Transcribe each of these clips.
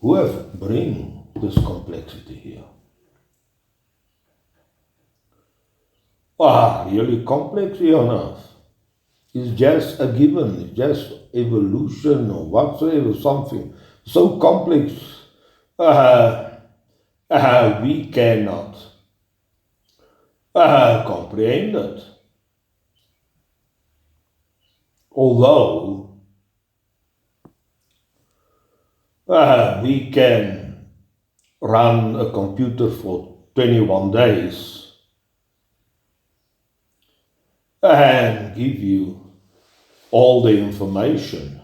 who have bring this complexity here. Really complex here on earth. It's just a given, it's just evolution or whatsoever, something so complex uh, we cannot comprehend it. Although we can run a computer for 21 days and give you all the information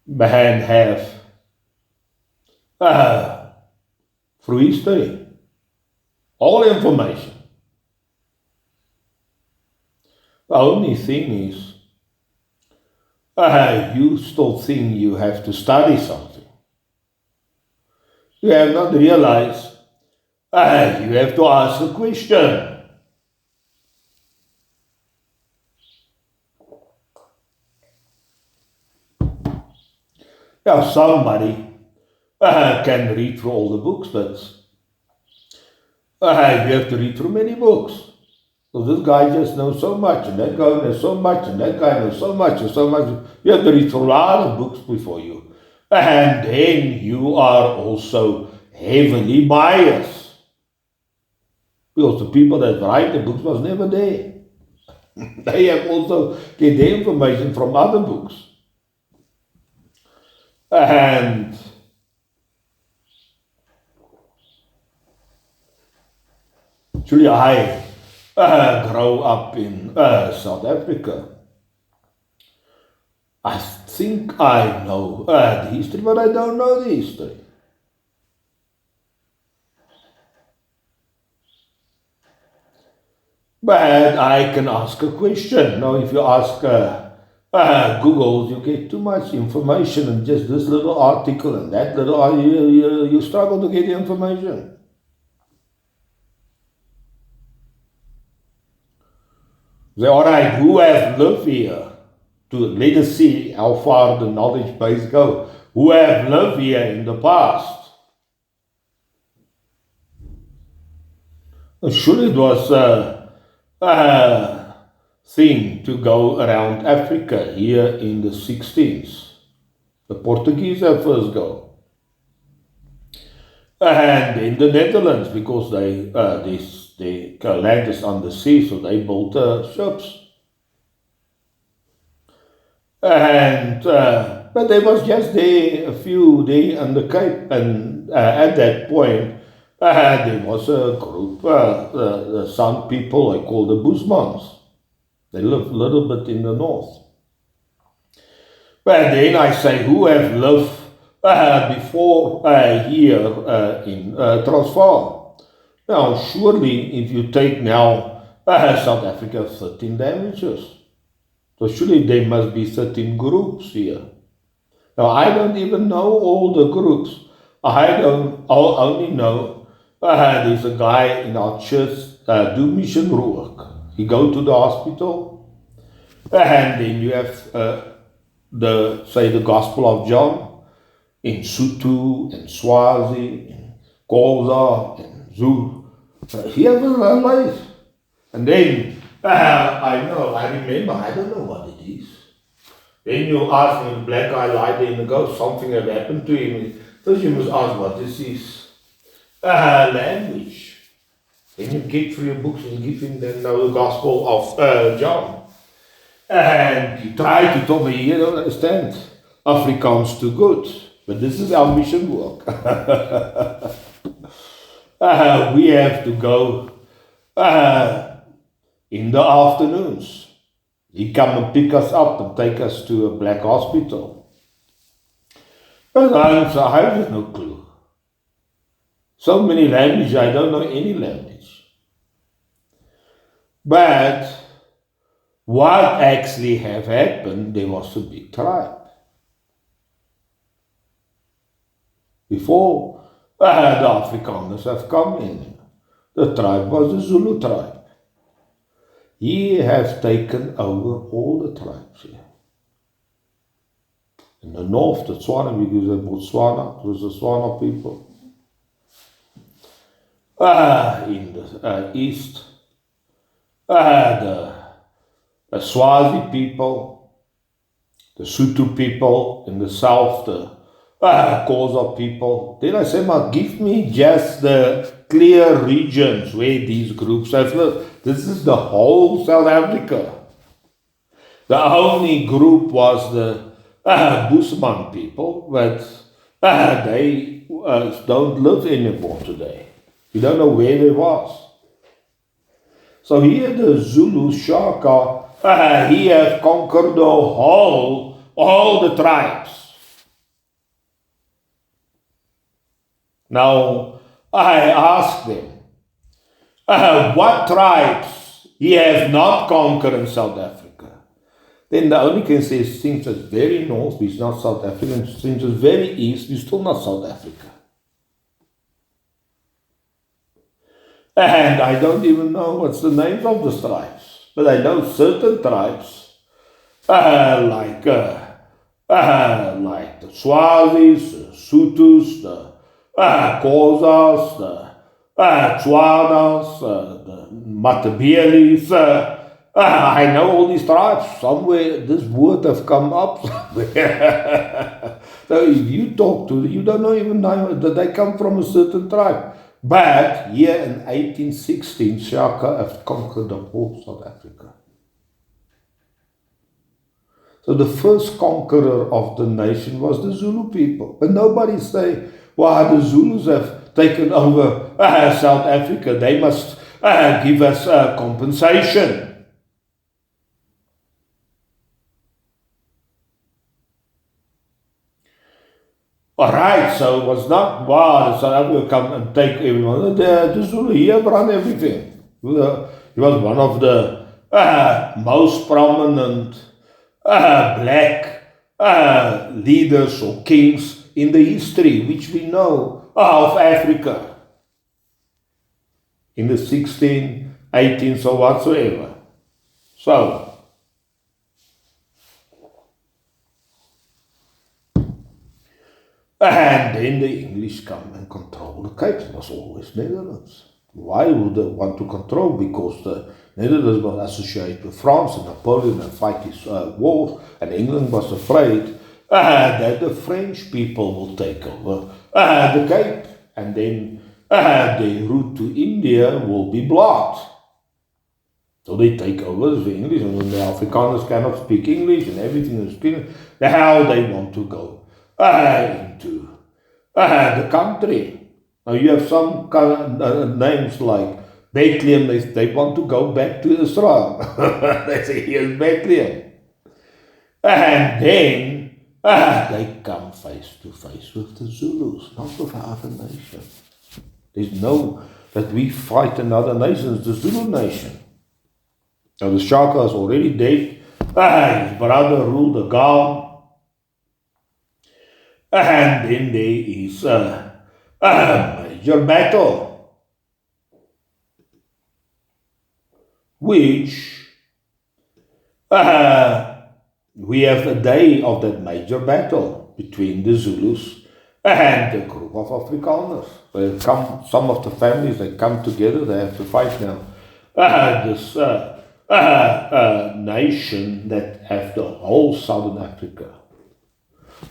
and have through history all information. The only thing is, you still think you have to study something. You have not realized you have to ask a question. Now, somebody can read through all the books, but you have to read through many books. So this guy just knows so much, and that guy knows so much, and that guy knows so much, and so much. You have to read through a lot of books before you. And then you are also heavily biased. Because the people that write the books was never there. They have also get their information from other books. And actually, I grow up in South Africa. I think I know the history, but I don't know the history. But I can ask a question. Now, if you ask Google, you get too much information and just this little article and that little, you struggle to get the information. Say, all right, who have lived here? To let us see how far the knowledge base go. Who have lived here in the past? Surely it was thing to go around Africa here in the 16th. The Portuguese have first go. And in the Netherlands, because the land is on the sea, so they built ships. And but they was just there a few days on the Cape, and at that point there was a group, some people I call the Bushmans. They live a little bit in the north. But then I say, who have lived before here in Transvaal? Now, surely if you take now South Africa 13 languages, so surely there must be 13 groups here. Now, I don't even know all the groups. I only know there's a guy in our church do mission work. He go to the hospital, and then you have the Gospel of John in Sotho and Swazi and Xhosa and Zulu. He has a life. And then I remember, I don't know what it is. Then you ask me, the black guy lied there in the ghost, something had happened to him. First you must ask what this is. Language. Then you get through your books and give him the Gospel of John. And you try to tell me, you don't understand. Afrikaans too good. But this is our mission work. We have to go in the afternoons. He come and pick us up and take us to a black hospital. And I have no clue. So many languages, I don't know any language. But what actually have happened, there was a big tribe. Before the Afrikaners have come in, the tribe was the Zulu tribe. He has taken over all the tribes here. In the north, the Tswana, because of Botswana, it was the Tswana people. In the east, the Swazi people, the Sotho people. In the south, the Xhosa people. Then I said, give me just the clear regions where these groups have lived. This is the whole South Africa. The only group was the Bushman people, but they don't live anymore today. We don't know where they was. So here the Zulu Shaka, he has conquered all the tribes. Now, I asked them, what tribes he has not conquered in South Africa? Then the only can say, since it's very north, it's not South Africa, since it's very east, it's still not South Africa. And I don't even know what's the names of the tribes, but I know certain tribes, like the Swazis, the Sothos, the Xhosas, the Tswanas, the Matabeles. I know all these tribes. Somewhere this word have come up somewhere. So if you talk to them, you don't even know that they come from a certain tribe. But here in 1816, Shaka have conquered the whole South Africa. So the first conqueror of the nation was the Zulu people. But nobody say, well, the Zulus have taken over South Africa. They must give us compensation. All right, so it was not, wow, South Africa come and take everyone. The Zulu here run everything. He was one of the most prominent black leaders or kings in the history, which we know of Africa. In the 16th, 18th, or whatsoever. So, and then the English come and control the Cape. It was always Netherlands. Why would they want to control? Because the Netherlands was associated with France and Napoleon and fight his war, and England was afraid that the French people will take over the Cape, and then the route to India will be blocked. So they take over the English, and when the Afrikaners cannot speak English and everything is speaking, how they want to go into the country. Now you have some kind of, names like Bethlehem, they want to go back to Israel. They say, here's Bethlehem. And then they come face to face with the Zulus, not with our other nation. There's no, that we fight another nation, it's the Zulu nation. Now the Shaka is already dead. His brother ruled the Gaul. And then there is a major battle, which we have a day of that major battle between the Zulus and the group of Afrikaners. Where some of the families, they come together, they have to fight now. This nation that have the whole Southern Africa.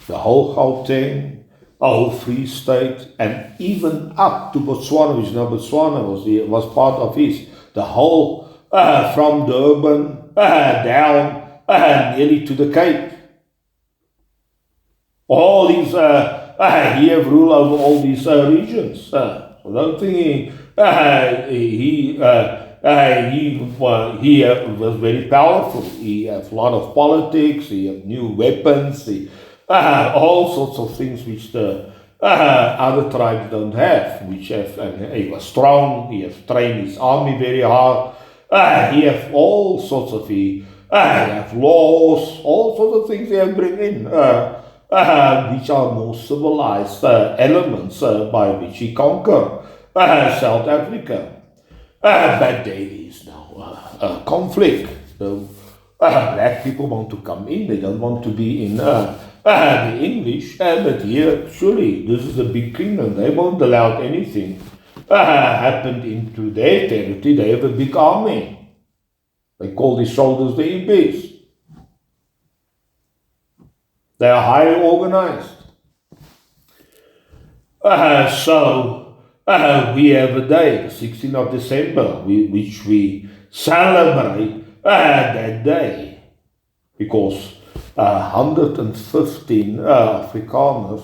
The whole Gauteng, the whole Free State, and even up to Botswana, which now Botswana was part of his. The whole, from Durban down nearly to the Cape. All these, he have rule over all these regions. So don't think he was very powerful. He had a lot of politics, he had new weapons, all sorts of things which the other tribes don't have, which have, he was strong, he has trained his army very hard, he have all sorts of, he have laws, all sorts of things they have bring in, which are more civilized elements by which he conquered South Africa. But there is now a conflict. The black people want to come in, they don't want to be in the English, but here, surely, this is a big kingdom. They won't allow anything happened into their territory. They have a big army. They call these soldiers the Impis. They are highly organized. So we have a day, the 16th of December, which we celebrate that day, because 115 Afrikaners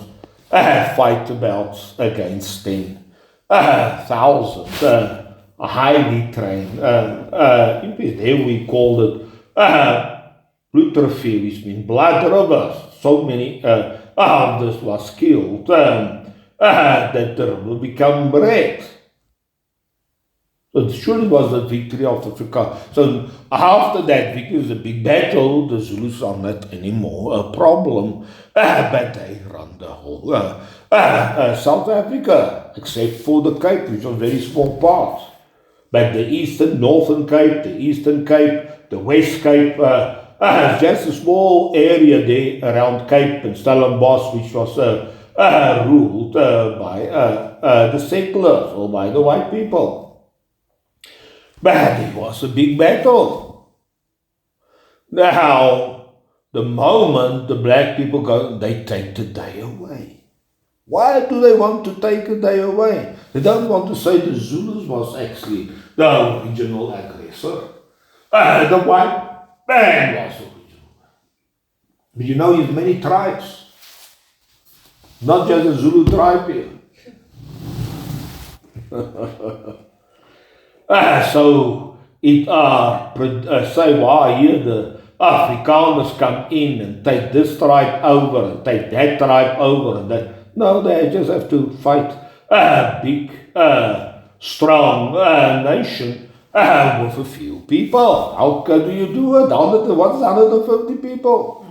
fight about against 10,000 highly trained Impis. There we called it Bloedrivier, which means blood rivers. So many of this was killed that the river became red. So it surely was the victory of Africa. So after that victory, was a big battle. The Zulus are not anymore a problem, but they run the whole South Africa, except for the Cape, which was a very small part. But the Northern Cape, the Eastern Cape, the West Cape, just a small area there around Cape and Stellenbosch, which was ruled by the settlers or by the white people. But it was a big battle. Now, the moment the black people go, they take the day away. Why do they want to take a day away? They don't want to say the Zulus was actually the original aggressor. The white man was the original. But you know, there's many tribes. Not just a Zulu tribe here. So it say why here the Afrikaners come in and take this tribe over and take that tribe over and that. No, they just have to fight a big, strong nation with a few people. How do you do it? 150 people?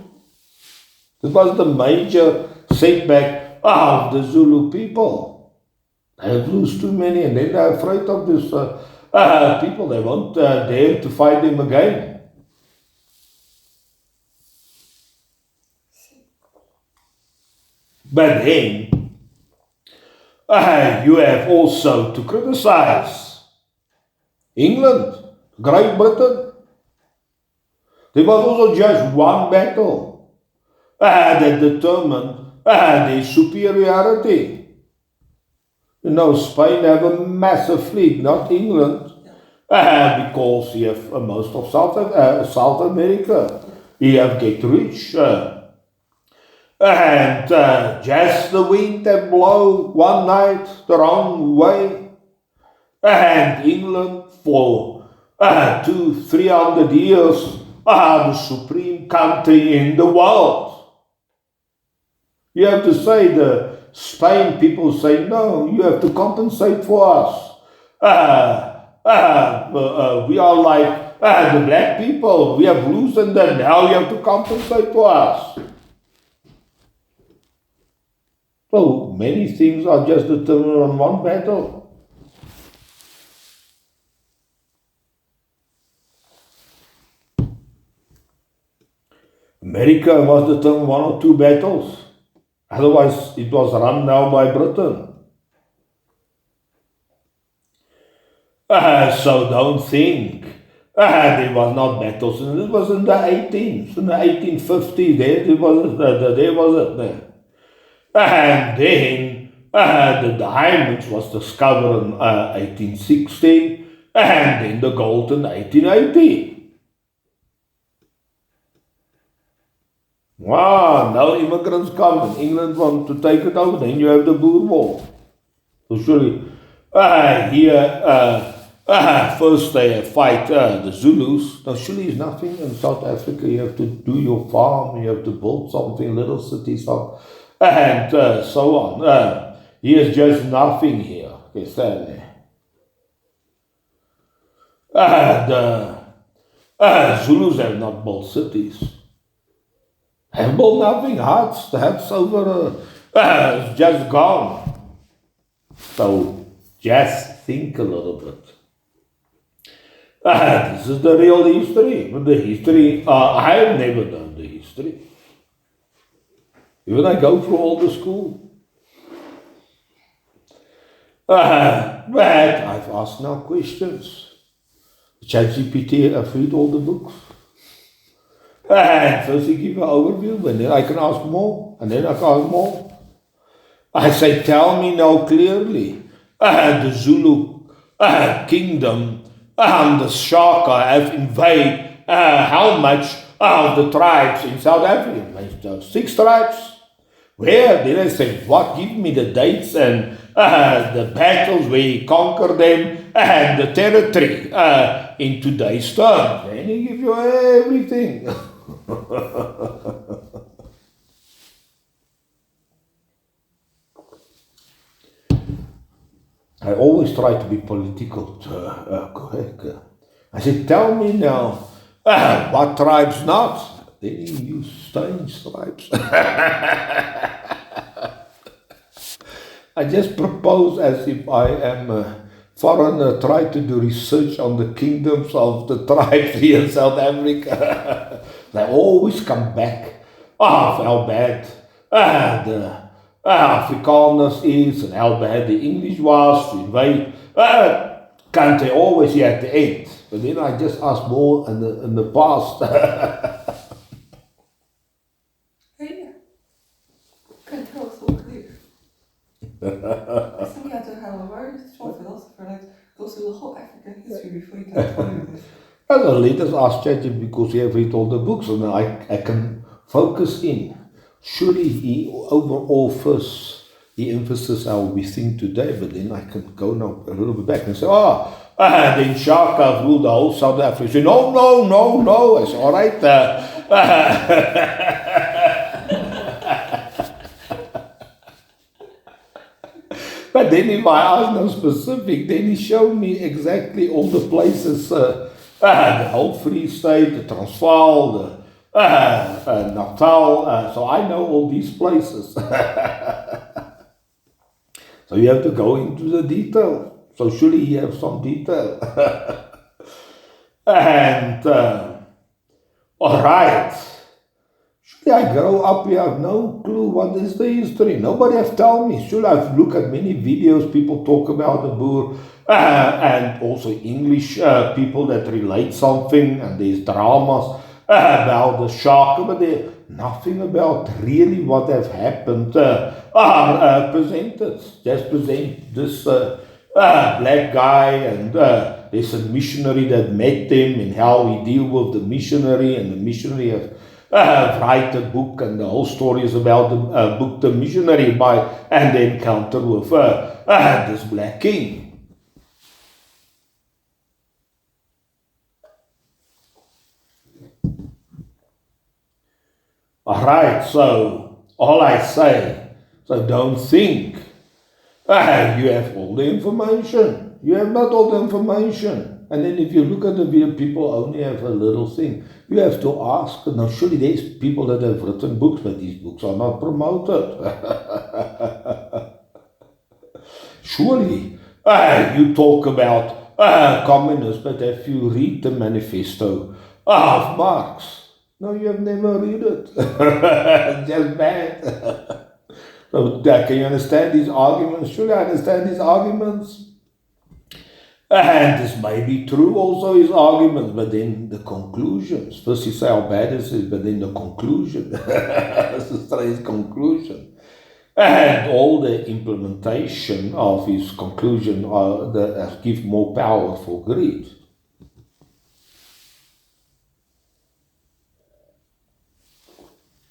This was the major setback of the Zulu people. They have lost too many, and then they're afraid of this people. They won't dare to fight them again. But then you have also to criticize England, Great Britain. There was also just one battle that determined their superiority. You know, Spain have a massive fleet, not England, because you have most of South America. You have get rich. And just the wind that blow one night the wrong way. And England for 200-300 years are the supreme country in the world. You have to say the Spain people say, no, you have to compensate for us. We are like the black people. We have loosened them. Now you have to compensate for us. So many things are just determined on one battle. America was determined one or two battles. Otherwise, it was run now by Britain. So don't think there was not battles. And it was in the 18th, in the 1850s. There was it. And then the diamonds was discovered in 1860, and then the gold in 1880. Wow, now immigrants come and England want to take it over, then you have the Boer War. So surely here, first they fight the Zulus. Now surely is nothing in South Africa. You have to do your farm, you have to build something, little cities, and so on. Here's just nothing here. The Zulus have not built cities. Have built nothing. Huts over, it's just gone. So just think a little bit. This is the real history. But the history, I have never done the history. Even I go through all the school. But I've asked now questions. ChatGPT, I've read all the books. And first you give an overview, and then I can ask more, and then I can ask more. I say, tell me now clearly, the Zulu kingdom, the Shaka have invaded how much of the tribes in South Africa? 6 tribes. Where? Then I say, what? Give me the dates and the battles where he conquered them and the territory in today's terms. Then he gives you everything. I always try to be political correct. I said, tell me now, what tribes not? Then he used strange tribes. I just propose as if I am a foreigner, try to do research on the kingdoms of the tribes here in South Africa. They always come back. How bad the Afrikaners is and how bad the English was to invade. Can't they always here at the end? But then I just ask more in the past. Hey, can tell us all clear. I think you had to have a very strong philosopher that goes through the whole African history before you can tell you this. Well, let us ask ChatGPT because he have read all the books and I can focus in. Surely he overall first he emphasizes how we think today, but then I can go now a little bit back and say, then Shaka ruled the whole South Africa. Say, no. I say, all right. But then if I ask no specific, then he showed me exactly all the places, the whole Free State, the Transvaal, the Natal, so I know all these places. So you have to go into the detail. So surely you have some detail. And, all right. Surely I grow up here, I have no clue what is the history. Nobody has told me. Surely I've looked at many videos, people talk about the Boer, and also English people that relate something, and there's dramas about the Shaka, but there's nothing about really what have happened presented. Just present this black guy, and there's a missionary that met them, and how we deal with the missionary, and the missionary has write a book, and the whole story is about the book The Missionary and the encounter with this black king. Alright, so all I say, so don't think you have all the information. You have not all the information. And then if you look at the video, people only have a little thing. You have to ask. Now surely there's people that have written books, but these books are not promoted. Surely you talk about communists, but if you read the manifesto of Marx, no, you have never read it. Just bad. So can you understand these arguments? Surely I understand these arguments. And this may be true also, his arguments, but then the conclusions. First you say how bad it is, but then the conclusion. It's a strange conclusion. And all the implementation of his conclusion that give more power for greed.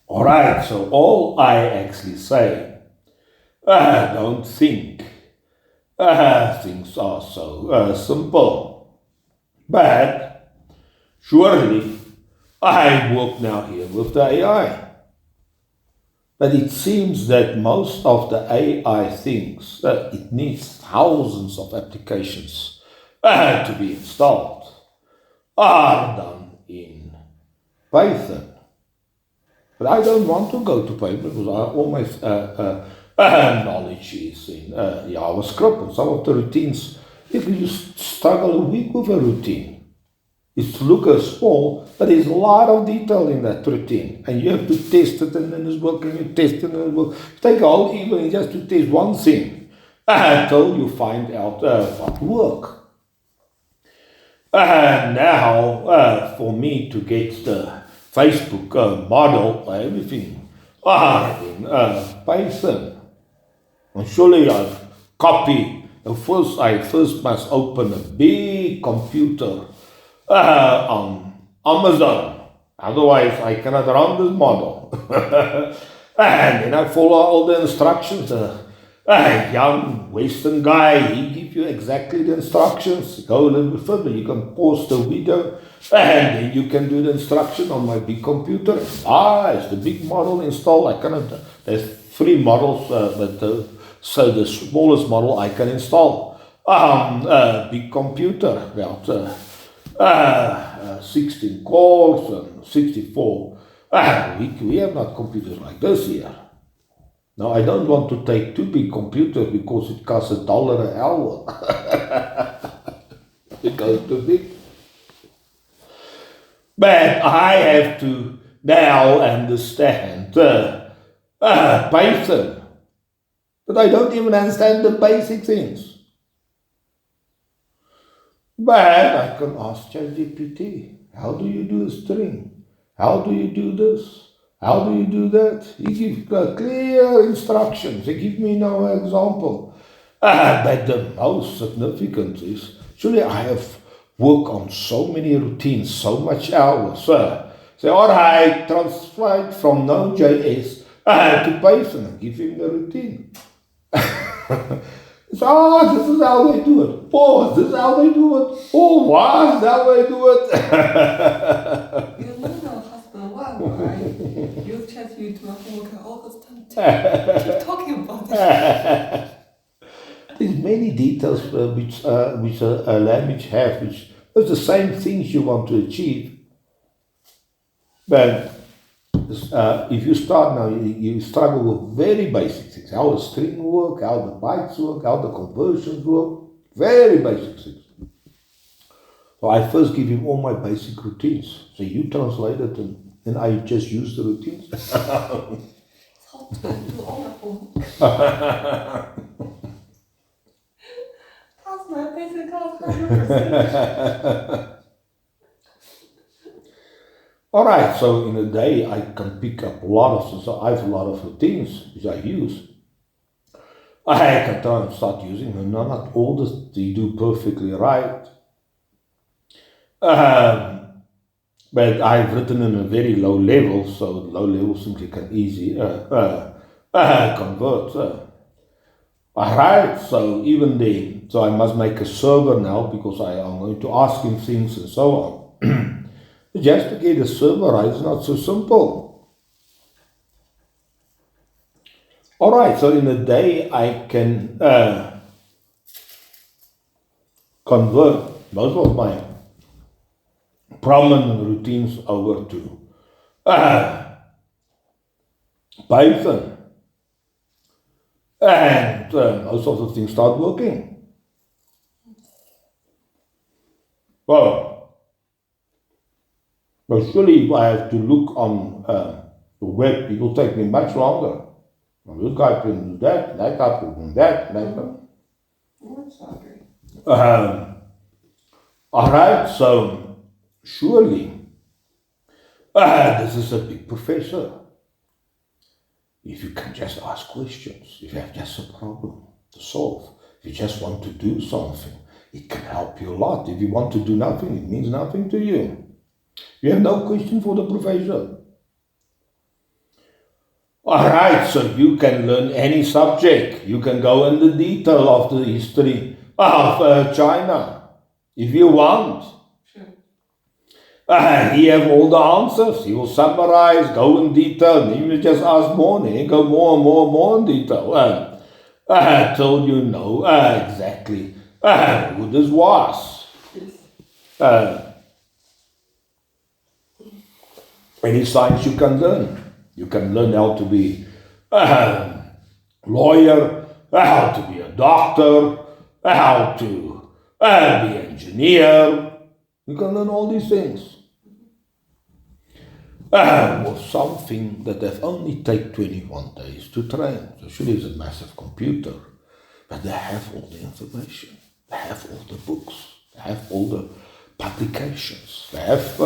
Alright, so all I actually say, don't think things are so simple. But surely I work now here with the AI. But it seems that most of the AI things, it needs thousands of applications to be installed, are done in Python. But I don't want to go to Python because all my knowledge is in JavaScript, and some of the routines, you can just struggle a week with a routine. It looks small, but there's a lot of detail in that routine. And you have to test it and then it's working, you test it and it's working. Take a whole evening just to test one thing until you find out what works. Now, for me to get the Facebook model, everything in Python. And surely I've copied. I first must open a big computer on Amazon. Otherwise, I cannot run this model. And then I follow all the instructions. A young Western guy, he gives you exactly the instructions. Go a little bit further, you can pause the video, and then you can do the instruction on my big computer. It's the big model installed. I cannot. There's 3 models, so the smallest model I can install. Big computer, about 16 cores and 64. We have not computers like this here. Now, I don't want to take 2 big computers because it costs $1 an hour. It goes too big. But I have to now understand Python. But I don't even understand the basic things. But I can ask ChatGPT, how do you do a string? How do you do this? How do you do that? He gives clear instructions. He gives me no example. But the most significant is, surely I have worked on so many routines, so much hours. Say, all right, translate from Node.js to Python and give him the routine. So, this is how they do it. Oh, this is how they do it. Oh, wow, this is how they do it. You know the husband one, right? You chat you to my homework all the time. Keep talking about it. There's many details which a language has, which are the same things you want to achieve. But if you start now, you struggle with very basic things. How the string work, how the bytes work, how the conversions work. Very basic things. So I first give him all my basic routines. So you translate it and then I just use the routines. It's hard to do all my homework. That's my basic 100%. All right, so in a day I can pick up a lot of things. So I have a lot of routines which I use. I can try and start using them. Not all they do perfectly right. But I've written in a very low level, so low level simply can easily convert. All right, so even then, so I must make a server now because I am going to ask him things and so on. Just to get a server right is not so simple. All right, so in a day I can convert most of my prominent routines over to Python, and most of the things start working. Well, surely if I have to look on the web, it will take me much longer. Well, this guy can do that guy can do that. All right, so surely this is a big professor. If you can just ask questions, if you have just a problem to solve, if you just want to do something, it can help you a lot. If you want to do nothing, it means nothing to you. You have no question for the professor. All right, so you can learn any subject. You can go into detail of the history of China, if you want. He have all the answers. He will summarize, go in detail, and he will just ask more, and he go more and more in detail. Till you know exactly who this was. Any science you can learn. You can learn how to be a lawyer, how to be a doctor, how to be an engineer, You can learn all these things. With something that have only take 21 days to train. So surely it's a massive computer. But they have all the information. They have all the books. They have all the publications. They have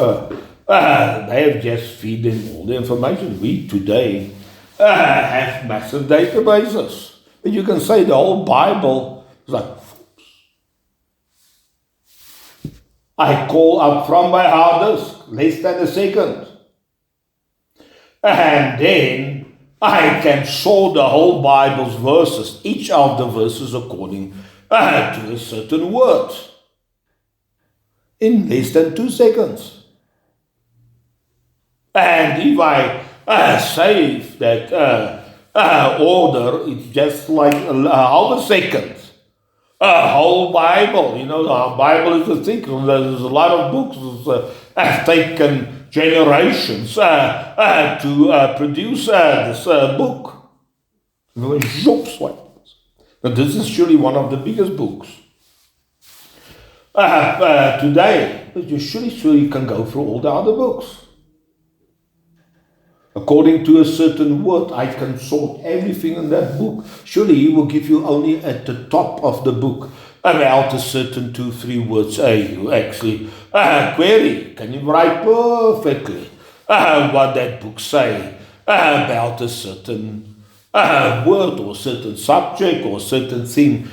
just feed them all the information. We today have massive databases. But you can say the whole Bible is like, I call up from my hard disk, less than a second. And then I can sort the whole Bible's verses, each of the verses according to a certain word, in less than 2 seconds. And if I save that order, it's just like half a second. A whole Bible, the Bible is a thing. There's a lot of books that have taken generations to produce this book. Now, this is surely one of the biggest books today. But you surely can go through all the other books. According to a certain word, I can sort everything in that book. Surely he will give you only at the top of the book about a certain 2-3 words. You actually query. Can you write perfectly what that book say about a certain word or certain subject or certain thing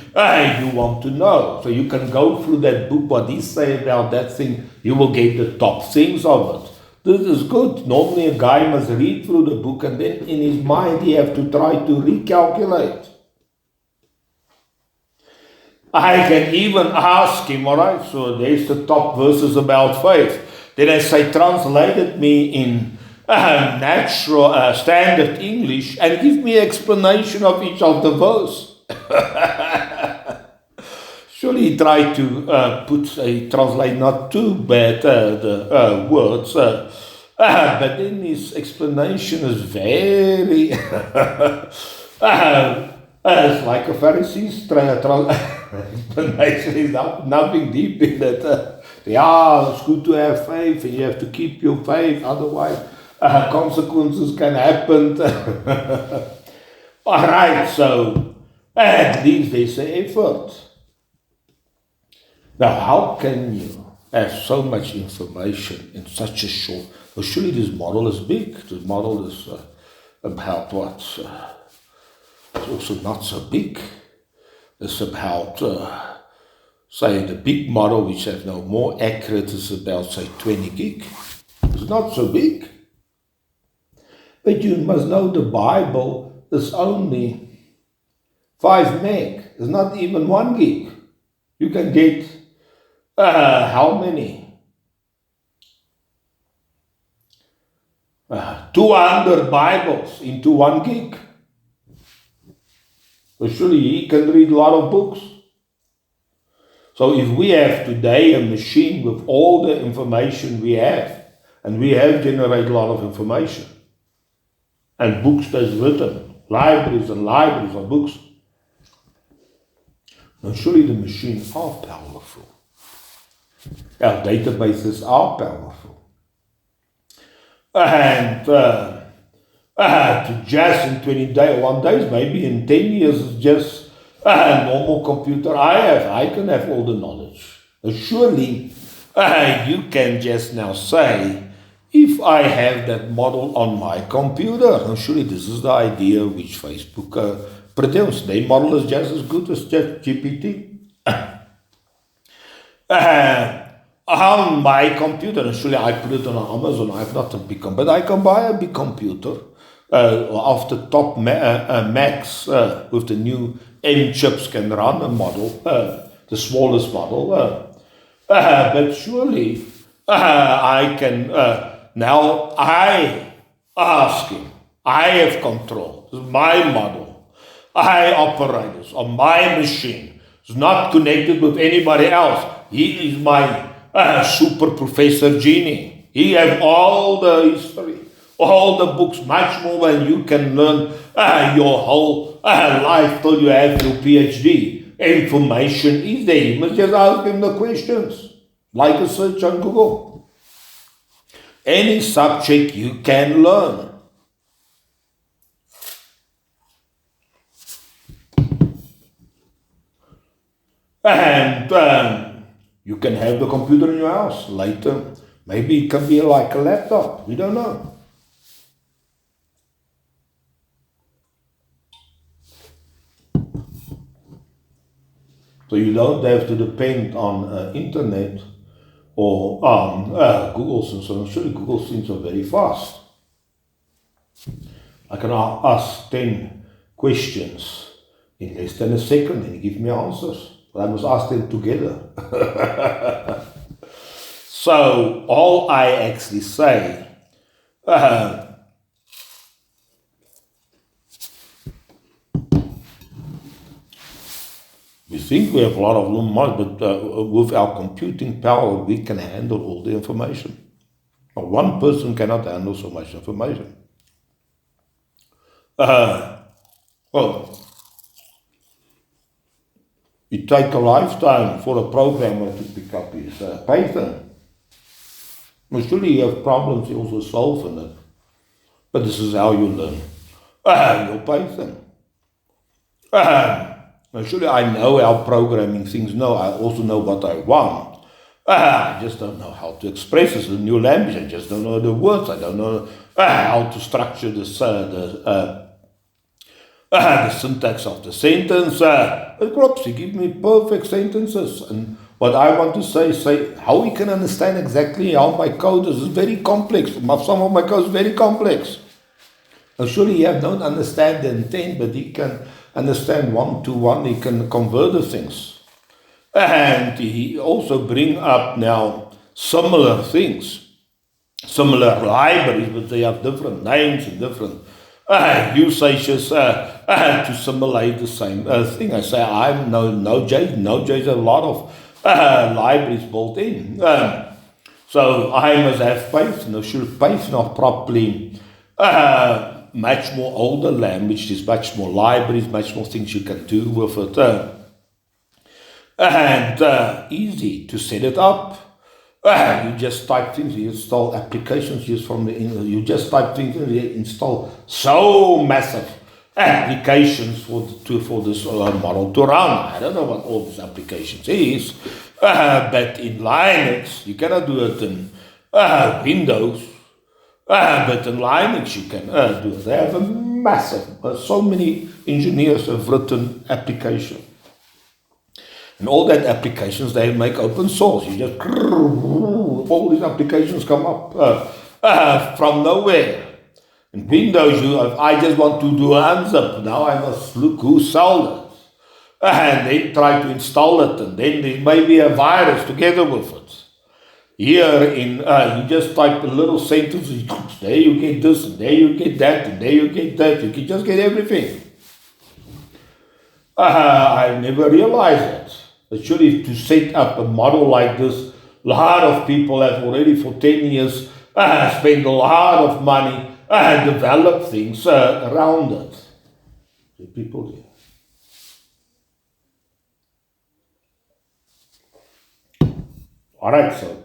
you want to know. So you can go through that book, what he say about that thing. You will get the top things of it. This is good. Normally a guy must read through the book and then in his mind he have to try to recalculate. I can even ask him, alright, so there's the top verses about faith. Then I say, translate it me in natural standard English and give me an explanation of each of the verse. Surely he tried to translate not too bad the words, but then his explanation is very, it's like a Pharisee's explanation. Is nothing deep in it. It's good to have faith and you have to keep your faith, otherwise consequences can happen. Alright, so at least there's an effort. Now, how can you have so much information in such a short? Well, surely this model is big. This model is about what? It's also not so big. It's about, say, the big model, which have now more accurate, is about, say, 20 gig. It's not so big. But you must know the Bible is only 5 meg. It's not even 1 gig. You can get how many? 200 Bibles into 1 gig. So surely he can read a lot of books. So if we have today a machine with all the information we have, and we have generated a lot of information, and books that's written, libraries and libraries of books, now surely the machines are powerful. Our databases are powerful. And to just in 20 days, 1 day, maybe in 10 years, it's just a normal computer I can have all the knowledge. Surely you can just now say, if I have that model on my computer, and surely this is the idea which Facebook produced. Their model is just as good as ChatGPT. On my computer, and surely I put it on Amazon. I have not a big computer, but I can buy a big computer off the top Macs with the new M chips can run a model, the smallest model. But surely I can now. I ask him. I have control. This is my model. I operate this on my machine. It's not connected with anybody else. He is my super professor genie. He has all the history, all the books, much more than you can learn your whole life till you have your PhD. Information is there. You must just ask him the questions. like a search on Google. Any subject you can learn. And you can have the computer in your house later. Maybe it can be like a laptop. We don't know. So you don't have to depend on internet or on Google and so on. Surely Google things are very fast. I can ask 10 questions in less than a second and he gives me answers. But I must ask them together. So all I actually say, we think we have a lot of knowledge, but with our computing power, we can handle all the information. One person cannot handle so much information. Well, it takes a lifetime for a programmer to pick up his Python. Well, surely you have problems you also solve in it. But this is how you learn your Python. Surely I know how programming things know. I also know what I want. I just don't know how to express this in a new language. I just don't know the words. I don't know how to structure the syntax of the sentence. But Cropsy, give me perfect sentences. And what I want to say how we can understand exactly how my code is very complex. Some of my code is very complex. Surely he don't understand the intent, but he can understand one-to-one, he can convert the things. And he also bring up now similar things, similar libraries, but they have different names and different usages to simulate the same thing. I say I'm Node.js. Node.js has a lot of libraries built in. So I must have Python. Should Python properly much more older language, there's much more libraries, much more things you can do with it. And easy to set it up. You just type things, you install applications used from the internet, you just type things in, you install so massive applications for this model to run. I don't know what all these applications is, but in Linux, you cannot do it in Windows. But in Linux you can do it. They have a massive, so many engineers have written applications. And all that applications, they make open source. You just, all these applications come up from nowhere. In Windows, I just want to do unzip. Now I must look who sold it. And then try to install it. And then there may be a virus together with it. Here you just type a little sentence, there you get this, and there you get that, and there you get that. You can just get everything. I never realized it. Actually, to set up a model like this, a lot of people have already for 10 years spent a lot of money and developed things around it. The people do. All right, so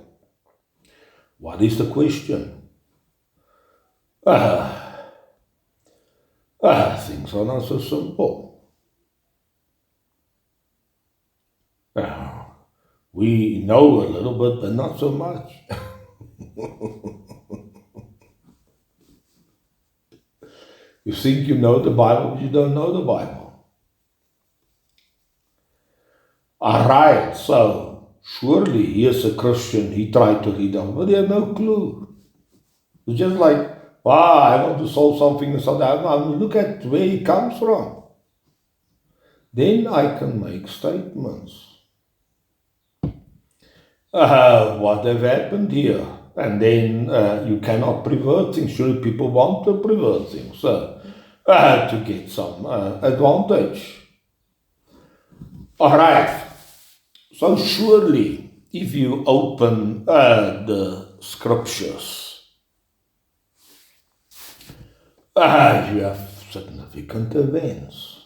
what is the question? Things are not so simple. We know a little bit, but not so much. You think you know the Bible, but you don't know the Bible. All right, so surely he is a Christian, he tried to read them, but he had no clue. It's just like, wow, I want to solve something in South Africa. Look at where he comes from. Then I can make statements. What have happened here? And then you cannot prevent things. Surely people want to prevent things to get some advantage. All right. So surely, if you open the scriptures, you have significant events.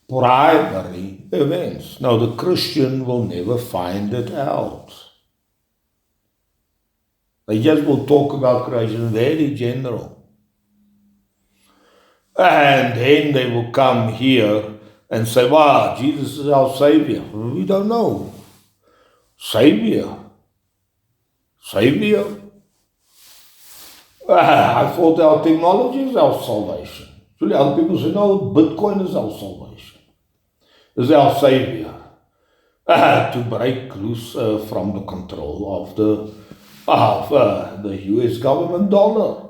primary events. Now, the Christian will never find it out. They just will talk about creation very general. And then they will come here and say, wow, Jesus is our Savior. We don't know. Savior. I thought our technology is our salvation. Actually, other people say, no, Bitcoin is our salvation. Is our Savior. To break loose from the control of the US government dollar.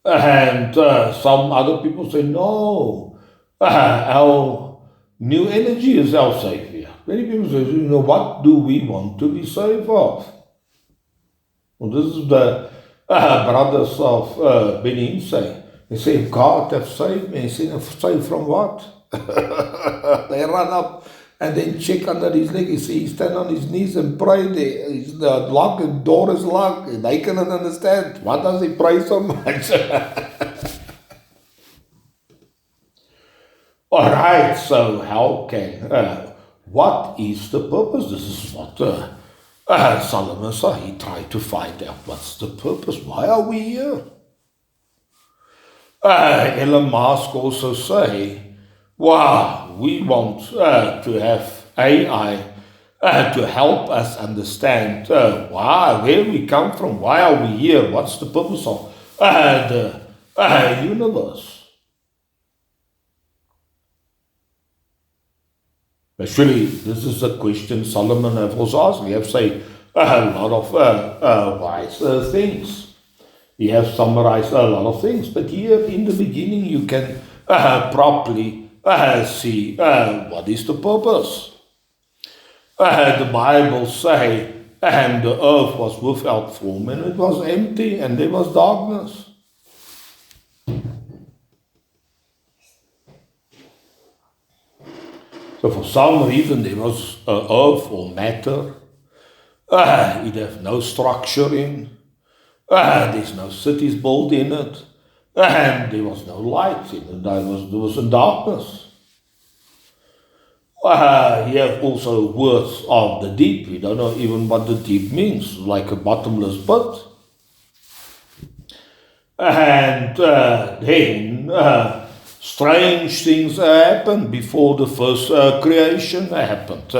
And some other people say, no, our new energy is our Savior. Many people say, what do we want to be saved of? Well, this is the brothers of Benin say. They say, God has saved me. They say, saved from what? They run up and then check under his leg. He say, he stand on his knees and pray there. The door is locked. And they cannot understand. Why does he pray so much? All right, so how can, what is the purpose? This is what Solomon said. He tried to find out what's the purpose. Why are we here? Elon Musk also say, wow, we want to have AI to help us understand where we come from, why are we here, what's the purpose of the universe. Actually, this is a question Solomon has also asked. We have said a lot of wise things. He has summarized a lot of things, but here in the beginning you can properly see what is the purpose. The Bible say, and the earth was without form, and it was empty, and there was darkness. So for some reason there was earth or matter. It has no structure in. There's no cities built in it. And there was no light in it. There was a darkness. You have also words of the deep. We don't know even what the deep means, like a bottomless pit. And then strange things happened before the first creation happened.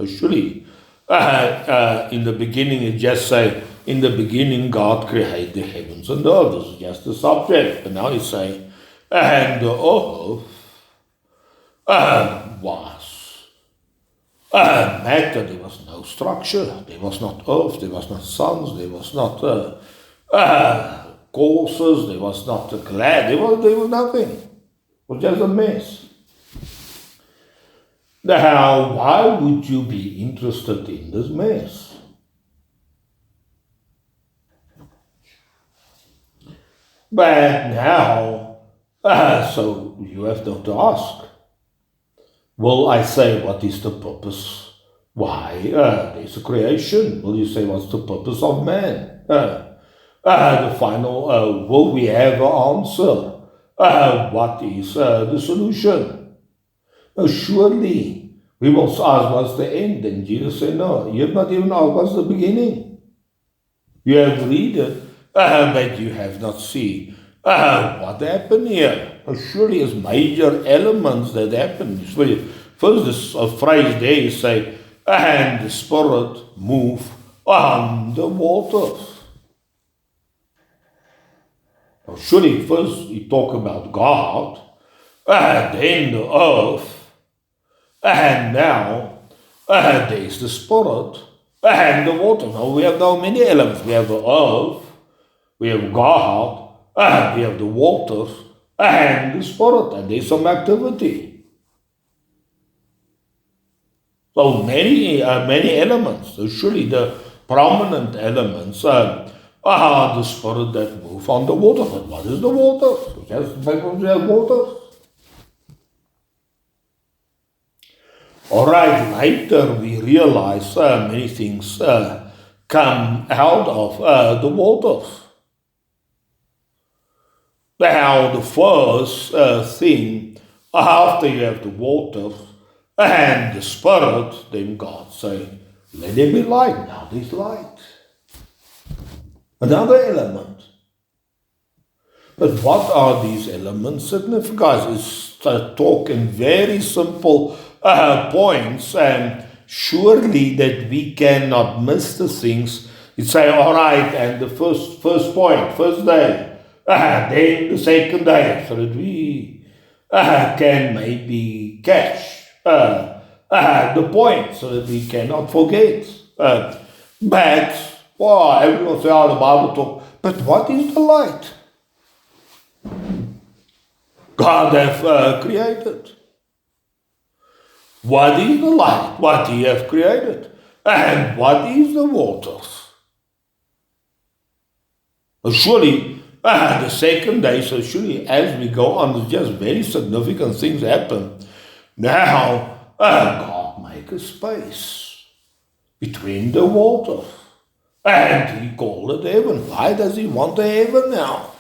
Surely, in the beginning, it just say, in the beginning, God created the heavens and the earth. This is just the subject. But now he's saying, and the earth was matter. There was no structure. There was not earth. There was not suns. There was not courses. There was not a glad. There was nothing. It was just a mess. Now, why would you be interested in this mess? But now, so you have to ask, will I say what is the purpose? Why there's a creation? Will you say what's the purpose of man? The final, will we have an answer? What is the solution? Surely we will ask what's the end. And Jesus said, no, you have not even asked what's the beginning. You have read it, but you have not seen what happened here. Surely it's major elements that happen. First, this phrase there you say, and the Spirit move on the waters. Now, surely first you talk about God, and then the earth, and now there's the Spirit and the water. Now we have now many elements. We have the earth, we have God, we have the waters, and the Spirit, and there's some activity. So many elements. So surely the prominent elements are the Spirit that move on the water. But what is the water? Just water. All right, later we realize many things come out of the waters. Now, the first thing After you have the waters and the Spirit, then God say, let there be light. Now there's light. Another element. But what are these elements significant? It's talking very simple points, and surely that we cannot miss the things. You say, all right, and the first point, first day, then the second day, so that we can maybe catch the point, so that we cannot forget. But, well, everyone say, oh, the Bible talk, but what is the light God have created? What is the light? What He have created? And what is the waters? Well, surely, the second day, so surely as we go on, just very significant things happen. Now, God make a space between the waters. And He called it heaven. Why does He want a heaven now?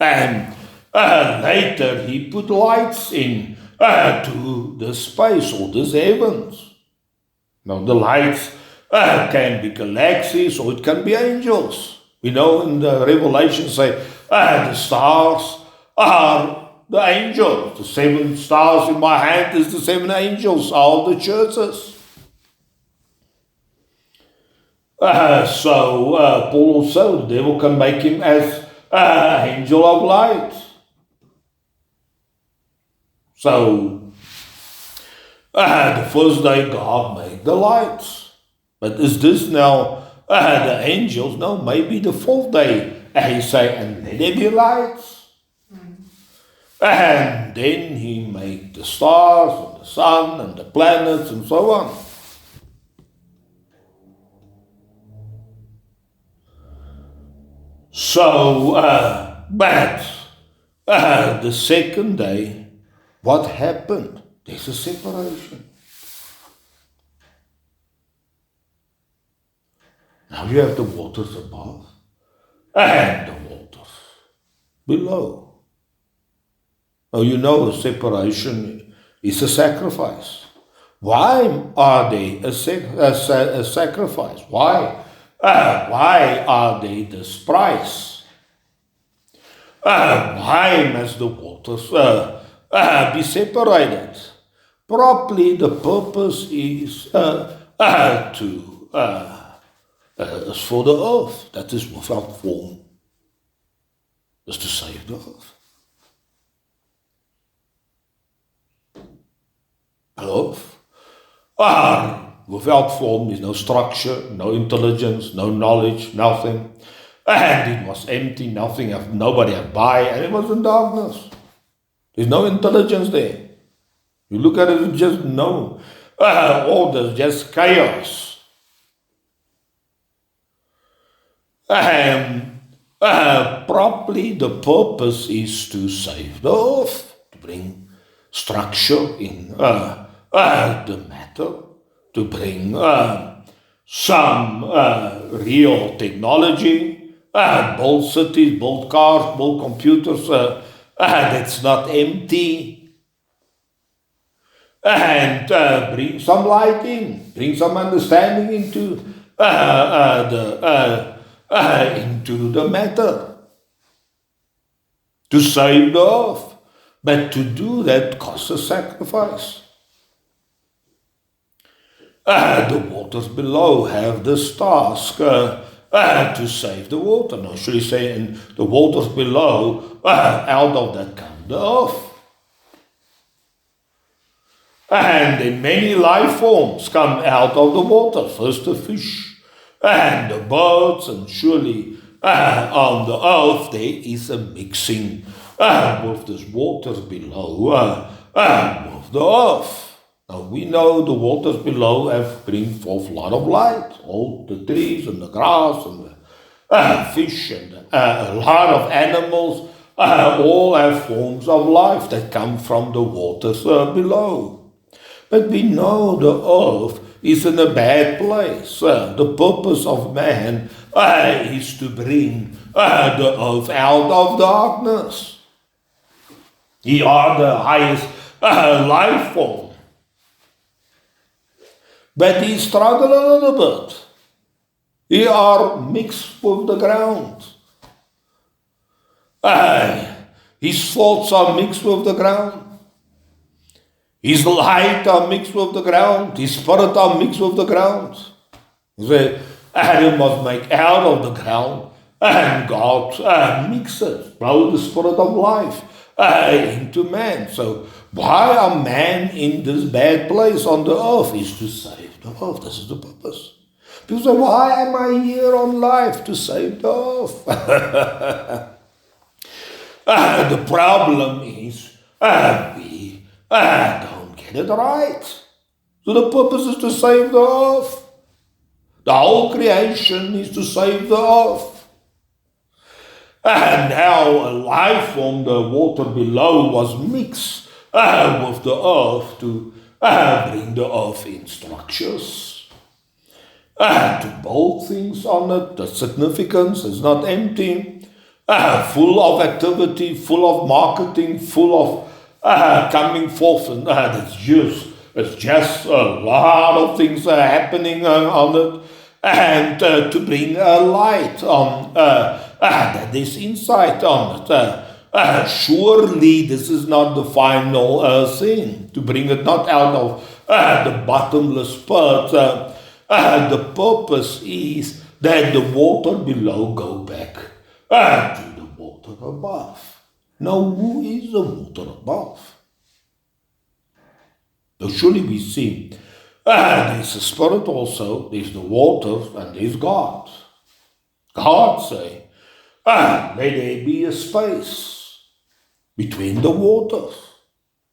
And later He put lights in to the space or the heavens. Now the lights can be galaxies or it can be angels. We know in the Revelation say the stars are the angels. The 7 stars in my hand is the 7 angels, all the churches. So Paul also, the devil can make him as angel of light. So, the first day God made the lights. But is this now the angels? No, maybe the 4th day. He say, and let there be lights. And then He made the stars and the sun and the planets and so on. So, but the second day, what happened? There's a separation. Now you have the waters above and the waters below. Now you know a separation is a sacrifice. Why are they a sacrifice? Why are they this price? Why must the waters be separated? Probably the purpose is is for the earth that is without form. Is to save the earth. Earth without form, there's no structure, no intelligence, no knowledge, nothing. And it was empty, nothing, nobody had by, and it was in darkness. There's no intelligence there. You look at it, it's just no order, just chaos. And probably the purpose is to save the earth, to bring structure in the matter, to bring some real technology, build cities, build cars, build computers that's not empty, and bring some light in, bring some understanding into the matter, to save the earth. But to do that costs a sacrifice. The waters below have this task to save the water. Now, should we say, in the waters below, out of that come the earth. And then many life forms come out of the water. First the fish and the birds, and surely on the earth there is a mixing with this waters below with the earth. Now we know the waters below have bring forth a lot of light, all the trees and the grass and the fish and a lot of animals, all have forms of life that come from the waters below. But we know the earth is in a bad place. The purpose of man is to bring the earth out of darkness. He are the highest life form. But he struggle a little bit. He are mixed with the ground. His thoughts are mixed with the ground. His light are mixed with the ground. His spirit are mixed with the ground. He said, Adam must make out of the ground, and God mixes, blow the spirit of life into man. So why are man in this bad place on the earth? Is to save the earth. This is the purpose. People say, why am I here on life? To save the earth. The problem is we don't get it right. So the purpose is to save the earth. The whole creation is to save the earth. And now a life from the water below was mixed with the earth to bring the earth in structures, to build things on it. The significance is not empty, full of activity, full of marketing, full of coming forth, and it's just a lot of things are happening on it, and to bring a light on that is insight on it. Surely this is not the final thing, to bring it not out of the bottomless pit. The purpose is that the water below go back to the water above. Now, who is the water above? So surely we see there's the spirit also, there's the water, and there's God. God say, let there be a space between the waters.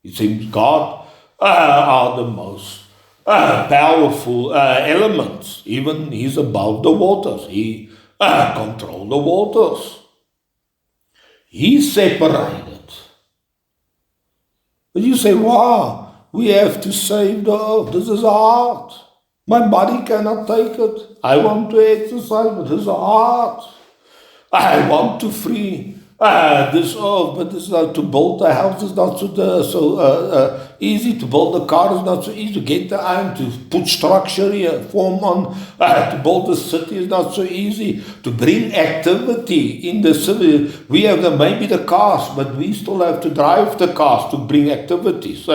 It seems God are the most powerful elements. Even He's above the waters. He controls the waters. He separated. But you say, wow, we have to save the earth. This is hard. My body cannot take it. I want to exercise, but this is hard. I want to free this earth, but this is to build a house is not so easy. To build a car is not so easy. To get the iron, to put structure here, form on, to build a city is not so easy. To bring activity in the city, we have maybe the cars, but we still have to drive the cars to bring activities.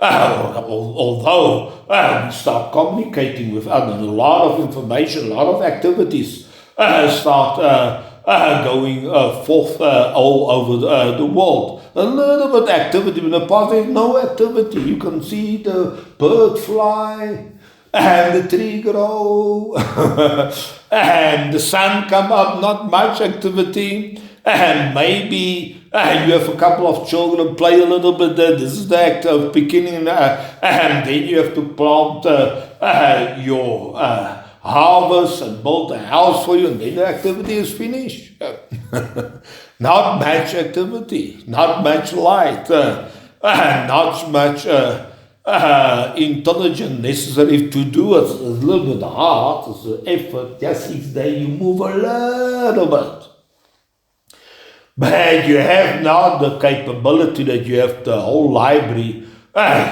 Although we start communicating with others, a lot of information, a lot of activities start going forth all over the world. A little bit activity. In the past, there's no activity. You can see the bird fly, and the tree grow, and the sun come up. Not much activity, and maybe you have a couple of children play a little bit there. This is the act of beginning, and then you have to plant your harvest and build a house for you, and then the activity is finished. Not much activity, not much light, not much intelligence necessary to do it. It's a little bit hard, it's an effort. Just each day you move a little bit. But you have now the capability that you have the whole library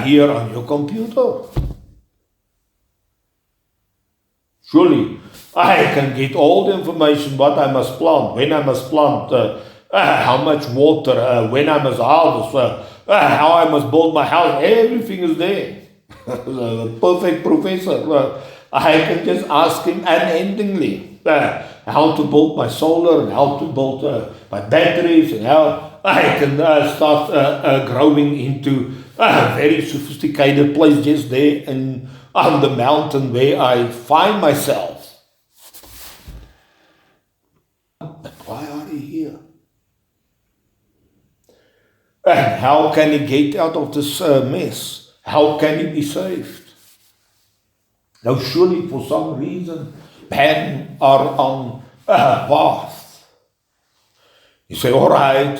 here on your computer. Surely I can get all the information, what I must plant, when I must plant, how much water, when I must harvest, how I must build my house. Everything is there. A perfect professor. I can just ask him unendingly how to build my solar and how to build my batteries, and how I can start growing into a very sophisticated place just there on the mountain where I find myself. But why are you here? And how can he get out of this mess? How can he be saved? Now surely for some reason men are on a path. You say, all right,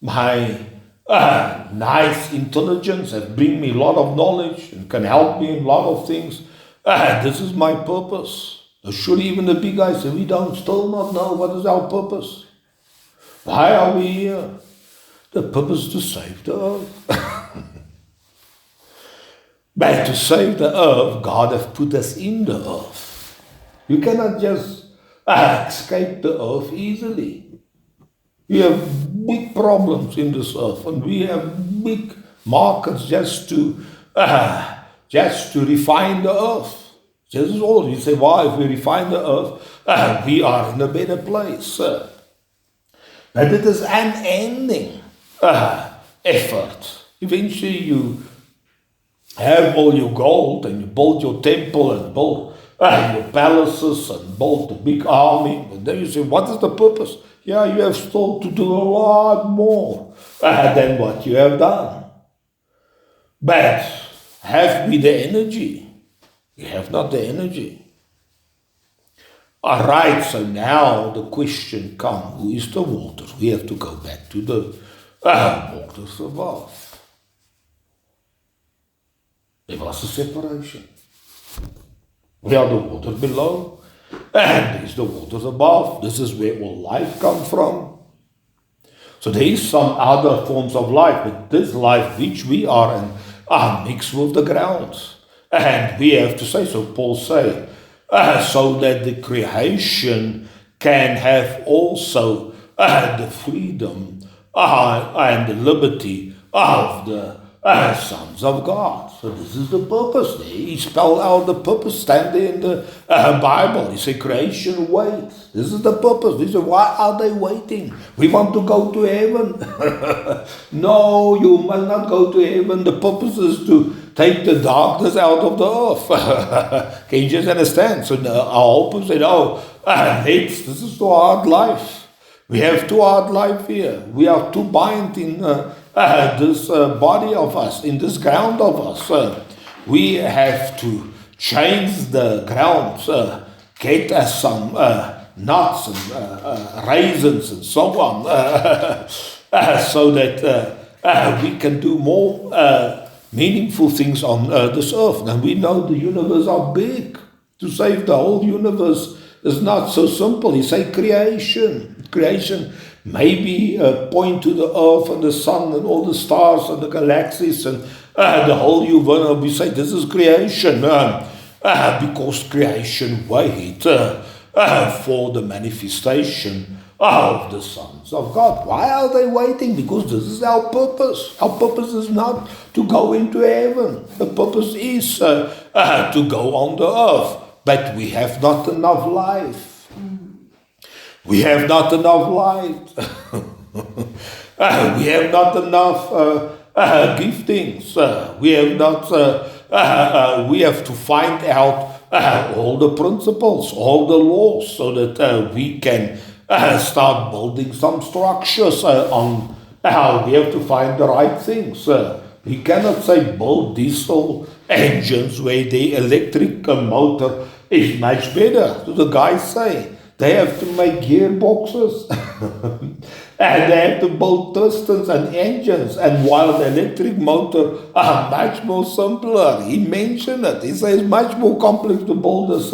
my nice intelligence has bring me a lot of knowledge and can help me in a lot of things. This is my purpose. Surely even the big guys say, we don't still not know what is our purpose. Why are we here? The purpose to save the earth. But to save the earth, God has put us in the earth. You cannot just escape the earth easily. We have big problems in this earth, and we have big markets just to refine the earth. This is all. You say, why? If we refine the earth, we are in a better place. But it is an ending effort. Eventually you have all your gold and you build your temple and build your palaces and build the big army. And then you say, what is the purpose? Yeah, you have still to do a lot more than what you have done. But have we the energy? We have not the energy. All right, so now the question comes, who is the water? We have to go back to the waters above. There was a separation. We are the water below, and there's the waters above. This is where all life comes from. So there is some other forms of life, but this life which we are in are mixed with the ground. And we have to say, so Paul say, so that the creation can have also the freedom and the liberty of the sons of God. So this is the purpose there. He spelled out the purpose, stand there in the Bible. He said creation waits. This is the purpose. He said, why are they waiting? We want to go to heaven. No, you must not go to heaven. The purpose is to take the darkness out of the earth. Can you just understand? So our hope is that, this is too hard life. We have too hard life here. We are too bind in this body of us, in this ground of us. We have to change the ground, get us some nuts and raisins and so on, so that we can do more meaningful things on this earth. And we know the universe are big. To save the whole universe is not so simple. He say creation. Creation maybe point to the earth and the sun and all the stars and the galaxies and the whole universe. We say this is creation because creation wait for the manifestation of the sons of God. Why are they waiting? Because this is our purpose. Our purpose is not to go into heaven. The purpose is to go on the earth. But we have not enough life. We have not enough light. We have not enough giftings. We have not. We have to find out all the principles, all the laws, so that we can start building some structures on how we have to find the right things. We cannot say build diesel engines where the electric motor is much better. So the guys say they have to make gearboxes and they have to build pistons and engines, and while the electric motor are much more simpler. He mentioned it. He says it's much more complex to build this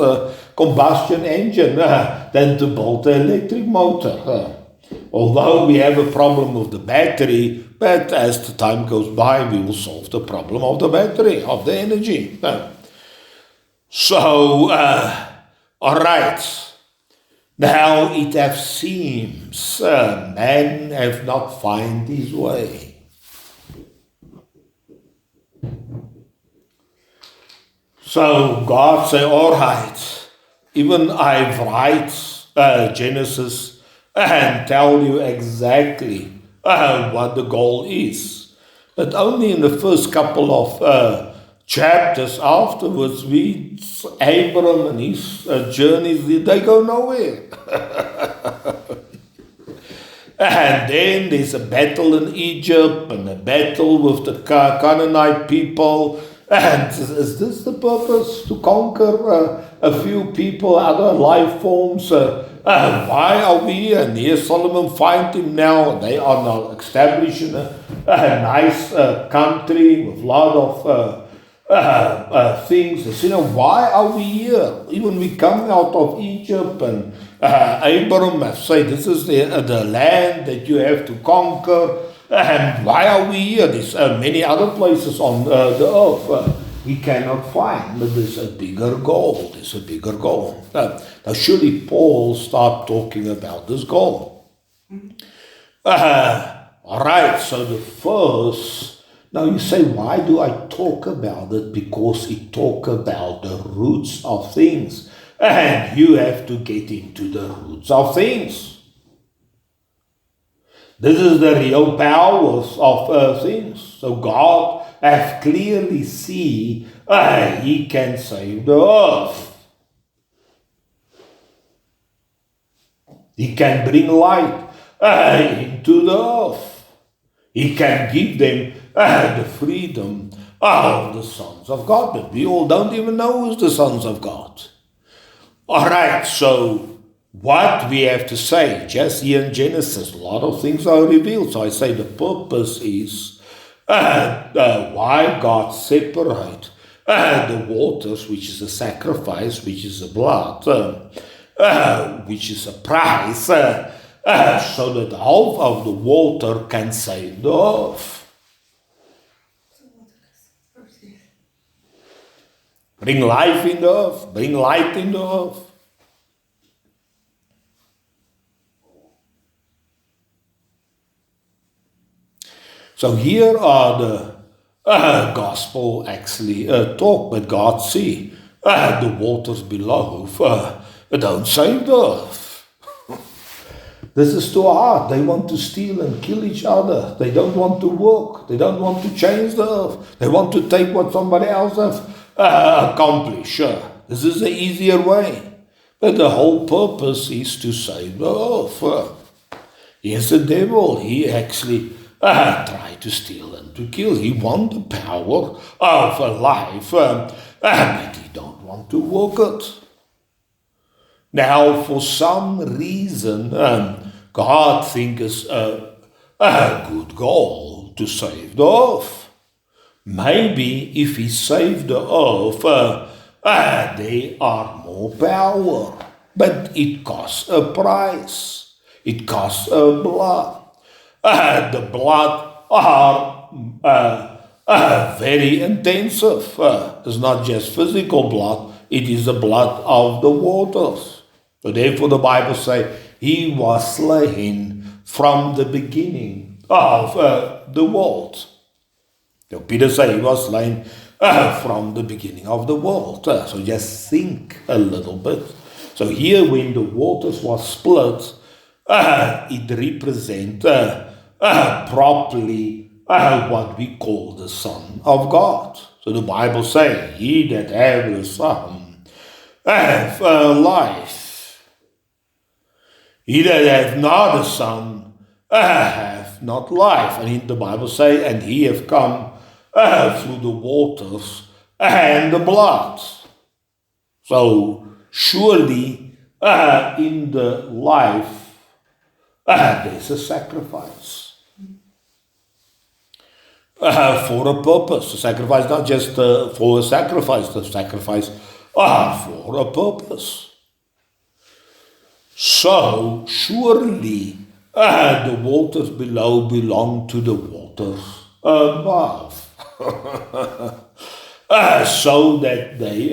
combustion engine than to build the electric motor. Although we have a problem with the battery, but as the time goes by, we will solve the problem of the battery, of the energy. So, all right. Now it have seems man have not find his way. So God say, all right, even I write Genesis and tell you exactly what the goal is. But only in the first couple of chapters afterwards, Abram and his journeys, they go nowhere. And then there's a battle in Egypt and a battle with the Canaanite people. And is this the purpose? To conquer a few people, other life forms? Why are we here? And here Solomon find him now. They are now established in a nice country with a lot of things. They say, why are we here? Even we come out of Egypt, and Abraham has said, this is the land that you have to conquer. And why are we here? There's many other places on the earth we cannot find, but there's a bigger goal. There's a bigger goal. Now surely Paul start talking about this goal. All right, so the first, now you say, why do I talk about it? Because it talk about the roots of things. And you have to get into the roots of things. This is the real powers of things. So God has clearly see He can save the earth. He can bring light into the earth. He can give them the freedom of the sons of God. But we all don't even know who's the sons of God. All right, so what we have to say, just here in Genesis, a lot of things are revealed. So I say the purpose is why God separate the waters, which is a sacrifice, which is a blood, which is a price, so that half of the water can save the earth. Bring life in the earth, bring light in the earth. So here are the gospel actually talk, but God see the waters below don't save the earth. This is too hard. They want to steal and kill each other. They don't want to work. They don't want to change the earth. They want to take what somebody else has accomplished. This is the easier way. But the whole purpose is to save the earth. Here's the devil. He actually tried to steal and to kill. He wants the power of a life, but he don't want to work it. Now, for some reason, God thinks it's a good goal to save the earth. Maybe if He saved the earth, there are more power. But it costs a price. It costs a blood. The blood are very intensive. It's not just physical blood. It is the blood of the waters. So therefore the Bible says, He was slain from the beginning of the world. So Peter said He was slain from the beginning of the world. So just think a little bit. So here when the waters was split, it represents properly what we call the Son of God. So the Bible says, He that have the Son have life. He that hath not the Son hath not life. And the Bible says, and He have come through the waters and the blood. So surely in the life there's a sacrifice. For a purpose. The sacrifice not just for a sacrifice, the sacrifice for a purpose. So, surely the waters below belong to the waters above. So that they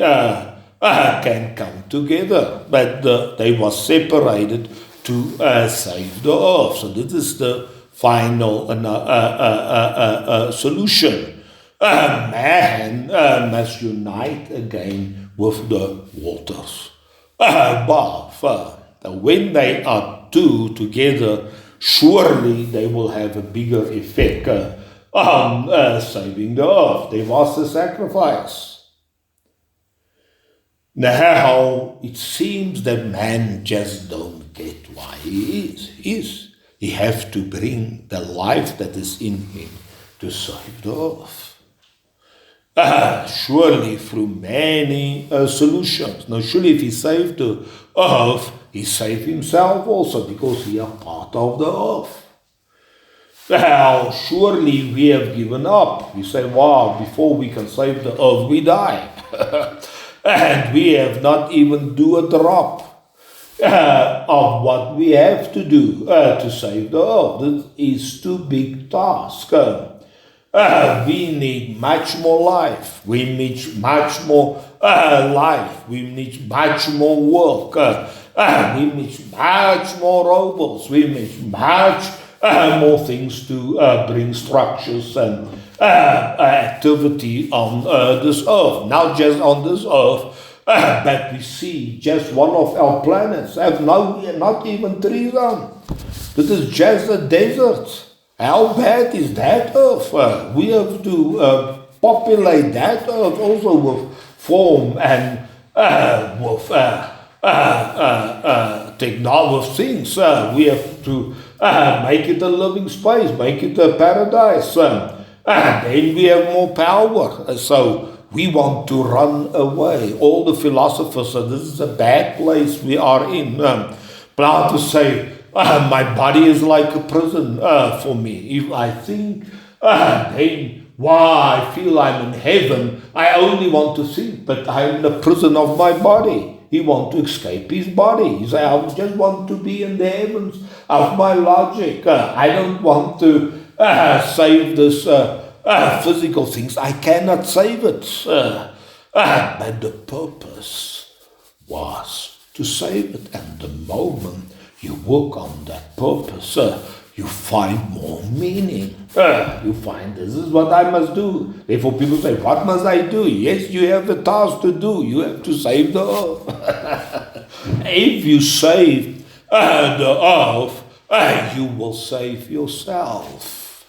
can come together. But they were separated to save the earth. So this is the final solution. Man must unite again with the waters above. When they are two together, surely they will have a bigger effect on saving the earth. There was a sacrifice. Now, it seems that man just don't get why he is. He has to bring the life that is in him to save the earth. Surely through many solutions. Now, surely if he saved the earth, he saved himself also because he is part of the earth. Now, surely we have given up. We say, wow, before we can save the earth, we die. And we have not even do a drop. of what we have to do to save the earth. This is too big task. We need much more life. We need much more life. We need much more work. We need much more robots. We need much more things to bring structures and activity on this earth. Not just on this earth, but we see just one of our planets have not even trees on. This is just a desert. How bad is that earth? We have to populate that earth also with form and with technology things. We have to make it a living space, make it a paradise. Then we have more power. So we want to run away. All the philosophers say this is a bad place we are in. Plato say, my body is like a prison for me. If I think, then why I feel I'm in heaven, I only want to think, but I'm in the prison of my body. He wants to escape his body. He say, I just want to be in the heavens of my logic. I don't want to save this physical things. I cannot save it. But the purpose was to save it. And the moment you work on that purpose, you find more meaning. You find this is what I must do. Therefore people say, what must I do? Yes, you have a task to do. You have to save the earth. If you save the earth, you will save yourself.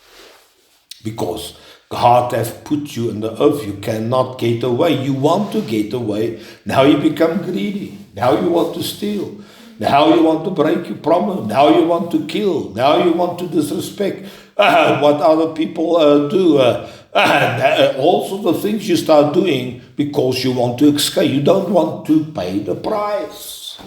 Because God has put you in the earth. You cannot get away. You want to get away. Now you become greedy. Now you want to steal. Now you want to break your promise. Now you want to kill. Now you want to disrespect what other people do. All sorts of things you start doing because you want to escape. You don't want to pay the price.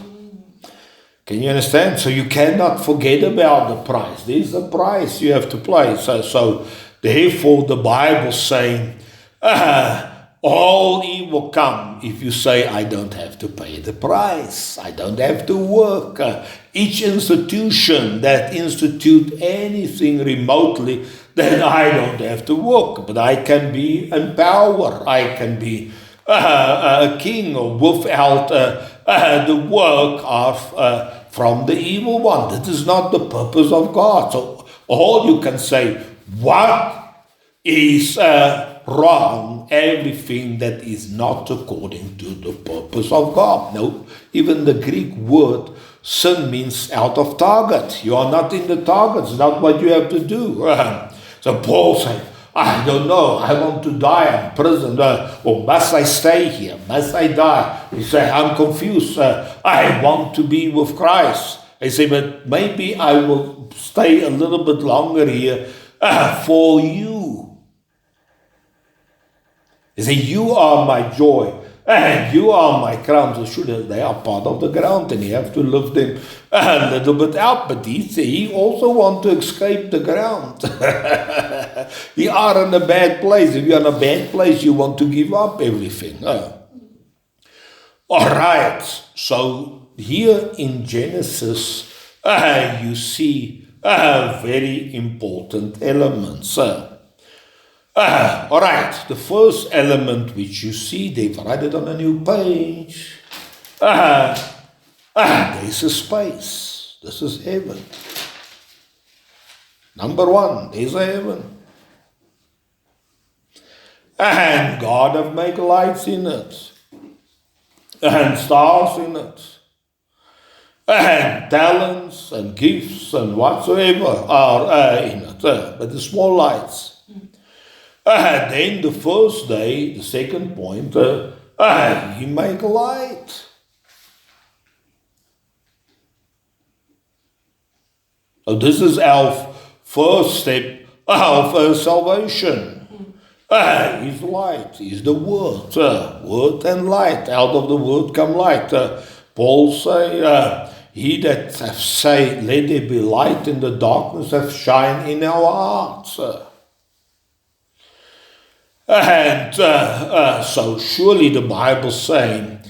Can you understand? So you cannot forget about the price. There's a price you have to pay. So therefore the Bible saying, all evil come if you say, I don't have to pay the price. I don't have to work. Each institution that institute anything remotely, then I don't have to work. But I can be in power. I can be a king without the work of from the evil one. That is not the purpose of God. So all you can say, what is wrong? Everything that is not according to the purpose of God. No, even the Greek word sin means out of target. You are not in the target. It's not what you have to do. So Paul said, I don't know. I want to die in prison. Or must I stay here? Must I die? He said, I'm confused. I want to be with Christ. I say, but maybe I will stay a little bit longer here for you. He said, you are my joy, and you are my crown. So sure, they are part of the ground, and you have to lift them a little bit out. But he also wants to escape the ground. You are in a bad place. If you're in a bad place, you want to give up everything. All right. So here in Genesis, you see very important elements. All right, the first element which you see, they've write it on a new page. There's a space. This is heaven. Number one, there's a heaven. And God have made lights in it. And stars in it. And talents and gifts and whatsoever are in it. But the small lights. And then the first day, the second point, he make light. So this is our first step of salvation. He's light, he's the word. Word and light, out of the word come light. Paul say, he that say, let there be light in the darkness, have shine in our hearts. And so surely the Bible saying,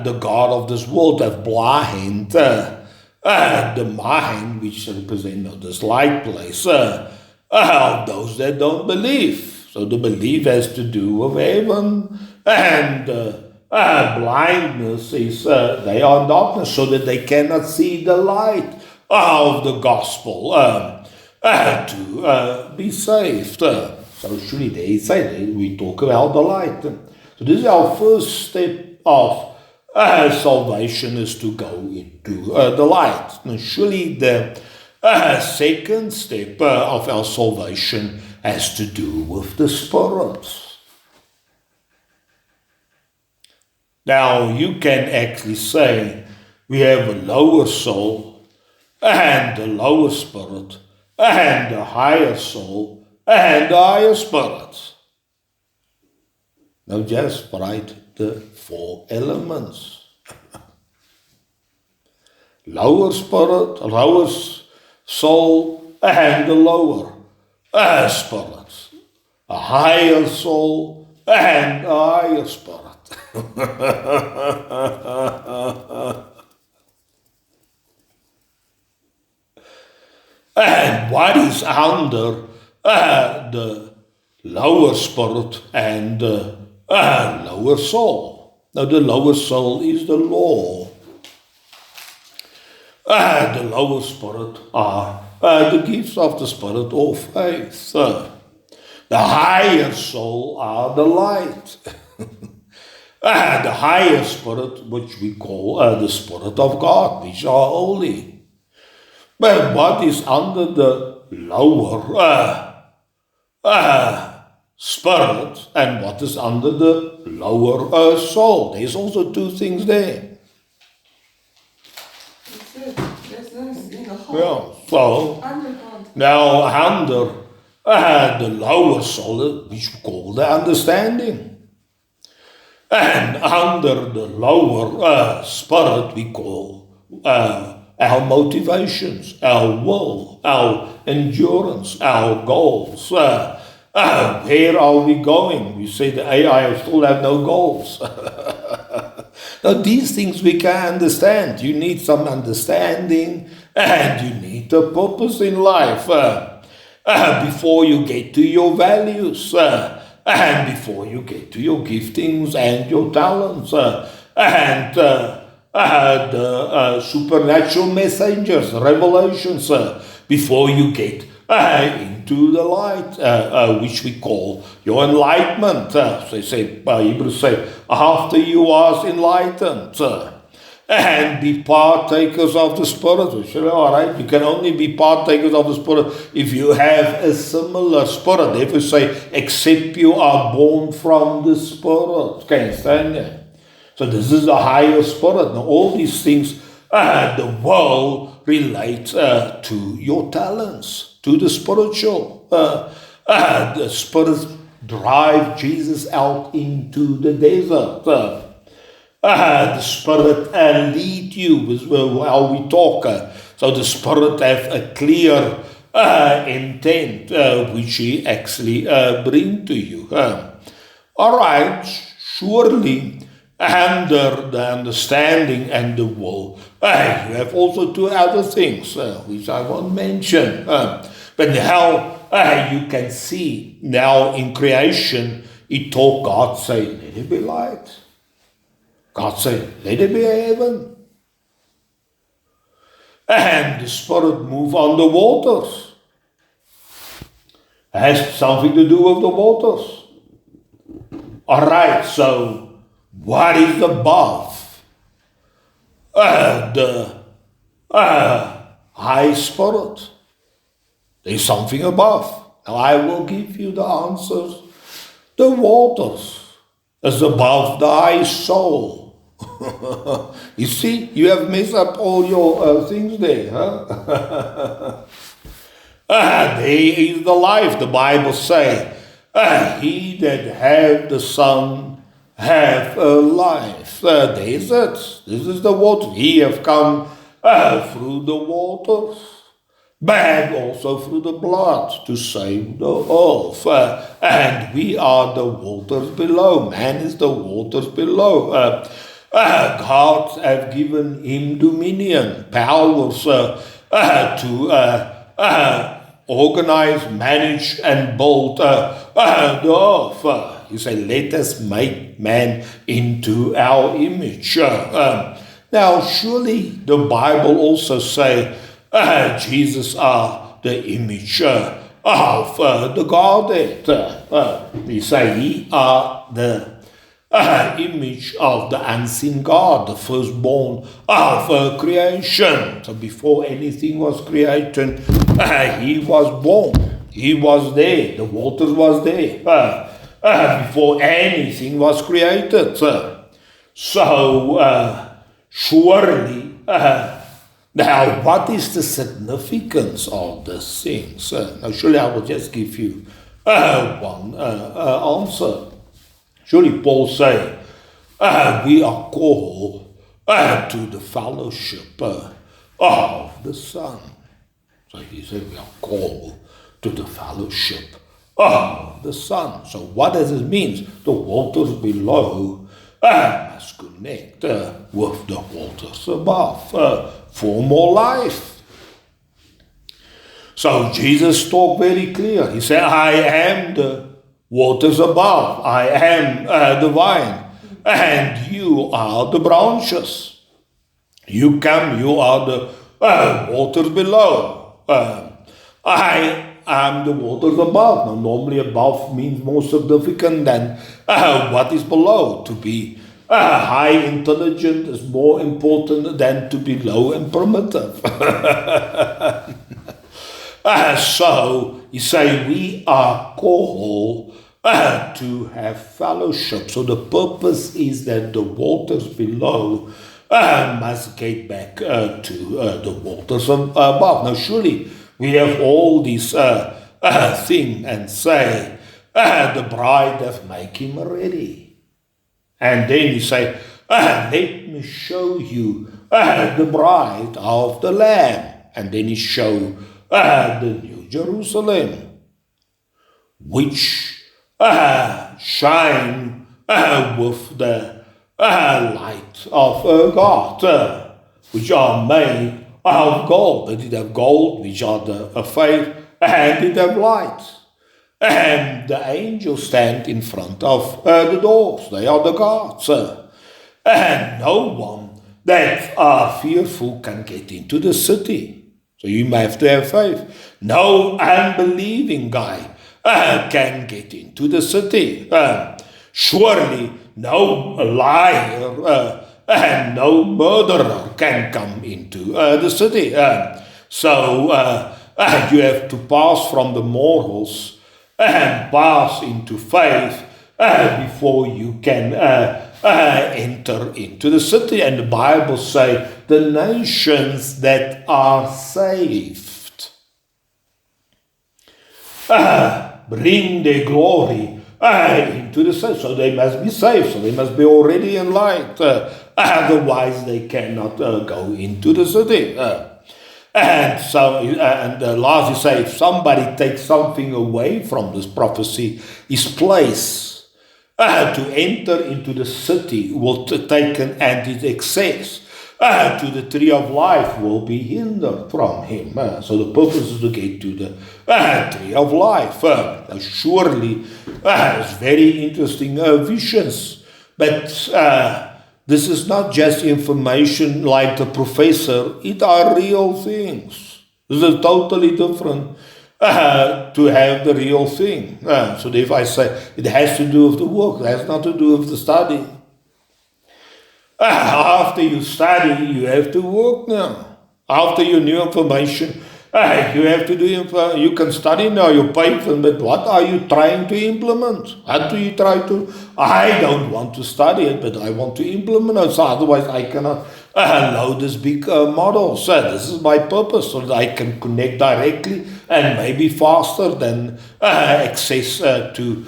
the God of this world have blind the mind, which represents this light place, of those that don't believe. So the belief has to do with heaven, and blindness is they are in darkness, so that they cannot see the light of the gospel to be saved. So surely they say we talk about the light. So this is our first step of salvation, is to go into the light. Now surely the second step of our salvation has to do with the Spirit. Now you can actually say we have a lower soul and a lower spirit and a higher soul and a higher spirit. Now just write the 4 elements. Lower spirit, lower soul, and a lower spirit. A higher soul and a higher spirit. And what is under the lower spirit and the lower soul? Now the lower soul is the law. The lower spirit are the gifts of the Spirit of faith. The higher soul are the light. The higher spirit, which we call the Spirit of God, which are holy. But what is under the lower spirit and what is under the lower soul? There's also 2 things there. There's in the whole. Yeah, so Under God. now under the lower soul, which we call the understanding. And under the lower spirit, we call our motivations, our will, our endurance, our goals. Where are we going? We say the AI still have no goals. Now these things we can understand. You need some understanding, and you need a purpose in life before you get to your values. And before you get to your giftings and your talents, and the supernatural messengers, revelations, before you get into the light, which we call your enlightenment. They say, Hebrews say, after you are enlightened, and be partakers of the Spirit. We say, all right, you can only be partakers of the Spirit if you have a similar spirit. Therefore say, except you are born from the Spirit. Can you stand there? So this is the higher spirit. Now all these things, the world relates to your talents, to the spiritual. The Spirit drive Jesus out into the desert. The Spirit lead you is how we talk. So the Spirit have a clear intent which He actually bring to you. All right, surely under the understanding and the will, you have also 2 other things which I won't mention. But now you can see now in creation, God say, let it be light. God said, let it be heaven. And the Spirit move on the waters. It has something to do with the waters. All right, so what is above the high spirit? There's something above. Now I will give you the answers. The waters is above the high soul. You see, you have messed up all your things there, huh? There is the life. The Bible say, he that have the Son have a life. There's it. This is the water. He have come through the waters, but also through the blood to save the earth. And we are the waters below. Man is the waters below. God have given him dominion, powers to organize, manage, and build the earth. He said, let us make man into our image. Now, surely the Bible also say Jesus are the image of the Godhead. He say he are the image of the unseen God, the firstborn of creation. So before anything was created, he was born. He was there. The waters was there before anything was created. So surely, now what is the significance of these things? Now surely I will just give you one answer. Surely Paul say, we are called to the fellowship of the Son. So he said we are called to the fellowship of the Son. So what does it mean? The waters below must connect with the waters above for more life. So Jesus talked very clear. He said, I am the waters above. I am the vine, and you are the branches. You come, you are the waters below. I am the waters above. Now, normally above means more significant than what is below. To be high intelligent is more important than to be low and primitive. So, he say we are called to have fellowship. So the purpose is that the waters below must get back to the waters above. Now surely we have all these things and say, the bride hath make him ready. And then he say, let me show you the bride of the Lamb. And then he show the New Jerusalem, which shine with the light of God, which are made of gold. They did have gold, which are the faith, and did have light. And the angels stand in front of the doors. They are the guards. And no one that are fearful can get into the city. So you may have to have faith. No unbelieving guy can get into the city. Surely no liar and no murderer can come into the city. So you have to pass from the morals and pass into faith before you can enter into the city. And the Bible says the nations that are saved bring their glory into the city. So they must be saved. So they must be already in light. Otherwise they cannot go into the city. And so, and last you say, if somebody takes something away from this prophecy, his place to enter into the city will taken, and his access to the tree of life will be hindered from him. So the purpose is to get to the tree of life. Surely, it's very interesting visions, but this is not just information like the professor. It are real things. This is totally different to have the real thing. So if I say it has to do with the work, it has not to do with the study. After you study, you have to work now. After your new information, you have to do, you can study now, you pay for it, but what are you trying to implement? What do you try to, I don't want to study it, but I want to implement it, so otherwise I cannot load this big model. So this is my purpose, so that I can connect directly and maybe faster than access to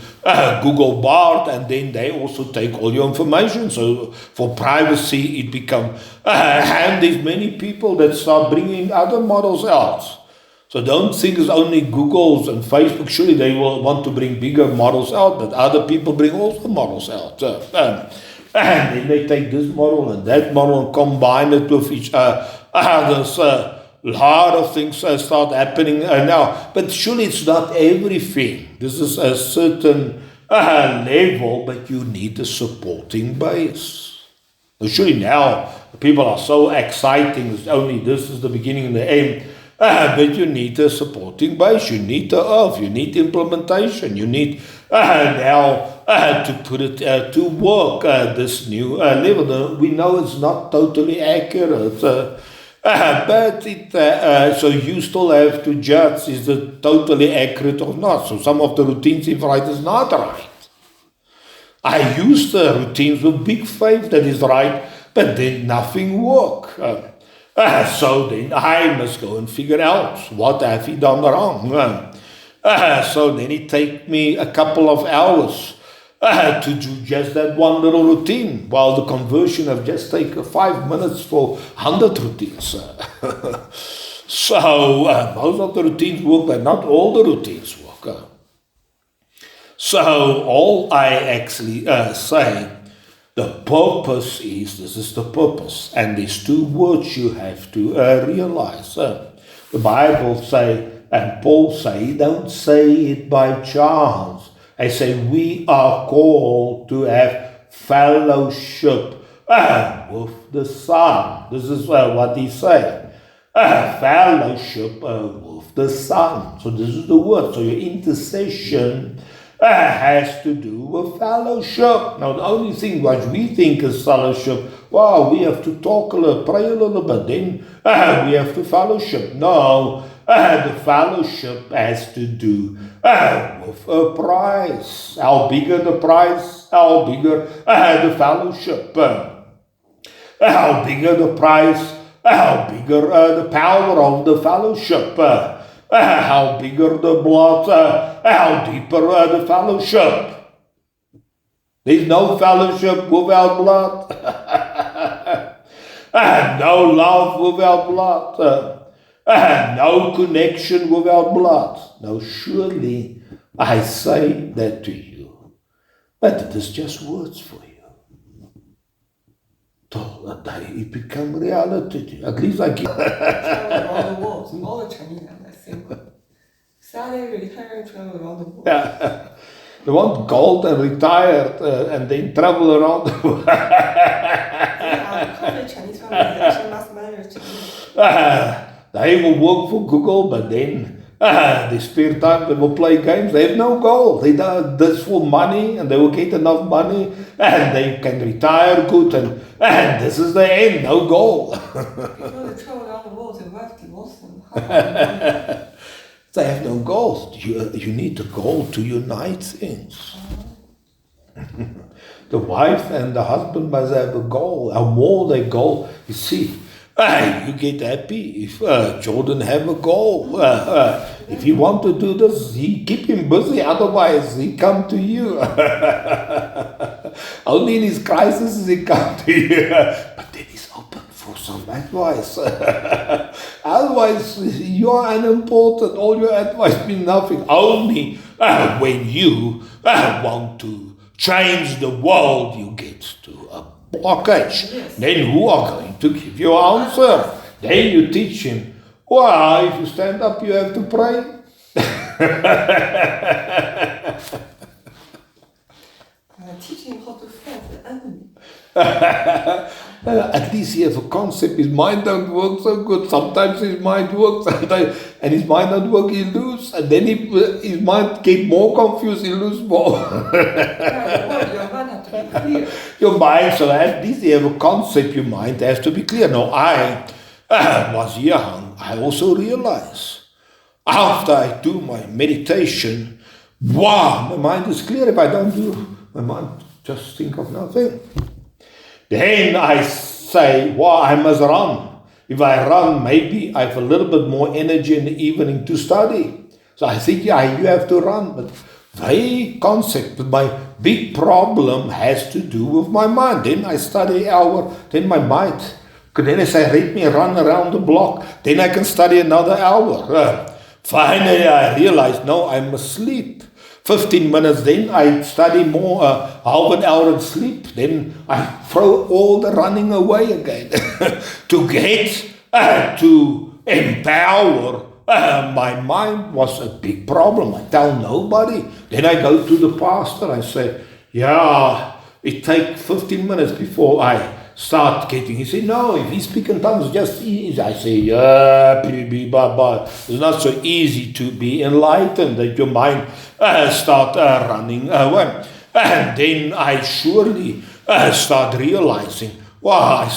Google Bard, and then they also take all your information. So for privacy, it becomes and there's many people that start bringing other models out. So don't think it's only Google's and Facebook. Surely they will want to bring bigger models out, but other people bring also models out. and then they take this model and that model and combine it with each other. There's a lot of things start happening now. But surely it's not everything. This is a certain level, but you need a supporting base. Surely now people are so exciting. It's only this is the beginning and the end. But you need a supporting base. You need the earth. You need implementation. You need now to put it to work this new level. We know it's not totally accurate. But so you still have to judge, is it totally accurate or not? So some of the routines if right is not right. I use the routines with big faith that is right, but then nothing work. So then I must go and figure out what have I done wrong. So then it take me a couple of hours to do just that one little routine, while the conversion have just taken 5 minutes for 100 routines. So most of the routines work, but not all the routines work. So all I actually say, the purpose is, this is the purpose, and there's two words you have to realize. The Bible say, and Paul say, he don't say it by chance. I say we are called to have fellowship with the Son. This is what he said. Fellowship with the Son. So this is the word. So your intercession has to do with fellowship. Now the only thing what we think is fellowship, wow, we have to talk a little, pray a little bit, then we have to fellowship. No. The fellowship has to do with a prize. How bigger the prize, how bigger the fellowship. How bigger the prize, how bigger the power of the fellowship. How bigger the blood, how deeper the fellowship. There's no fellowship without blood. No love without blood. No connection without blood. Now surely I say that to you, but it is just words for you. Till the day it become reality to you. At least I give. All the world, all the Chinese have that same word. Saturday retired, travel around the world. Yeah. They want gold and retired and then travel around the world. Yeah, Chinese family actually must manage Chinese. They will work for Google, but then they spare time, they will play games. They have no goal. They do this for money, and they will get enough money, and they can retire good, and this is the end, no goal. People that travel around the world, their wife divorced them. How come They have no goals. You need a goal to unite things. The wife and the husband must have a goal. How more they goal, you see. You get happy if Jordan have a goal. If he want to do this, he keep him busy. Otherwise, he come to you. Only in his crisis he come to you. But then he's open for some advice. Otherwise, you are unimportant. All your advice means nothing. Only when you want to change the world, you get to a blockage. Yes. Then who are going to give you an answer? Then you teach him, well, if you stand up, you have to pray. teach him how to fight the enemy. At least he has a concept. His mind don't work so good. Sometimes his mind works, and his mind don't work, he lose. And then his mind get more confused, he lose more. Your mind has to be clear. Your mind, so at least you have a concept, your mind has to be clear. Now, I was young, I also realized, after I do my meditation, wow, my mind is clear. If I don't do, my mind just think of nothing. Then I say, wow, I must run. If I run, maybe I have a little bit more energy in the evening to study. So I think, yeah, you have to run. But the concept, my big problem has to do with my mind. Then I study an hour, then my mind. Then I say, let me run around the block. Then I can study another hour. Finally, I realized, no, I'm asleep. 15 minutes, then I study more, half an hour of sleep. Then I throw all the running away again to get to empower. My mind was a big problem. I tell nobody. Then I go to the pastor. I say, yeah, it takes 15 minutes before I start getting. He said, no, if you speak in tongues, just easy. I say, yeah, it's not so easy to be enlightened that your mind start running away. And then I surely start realizing, wow,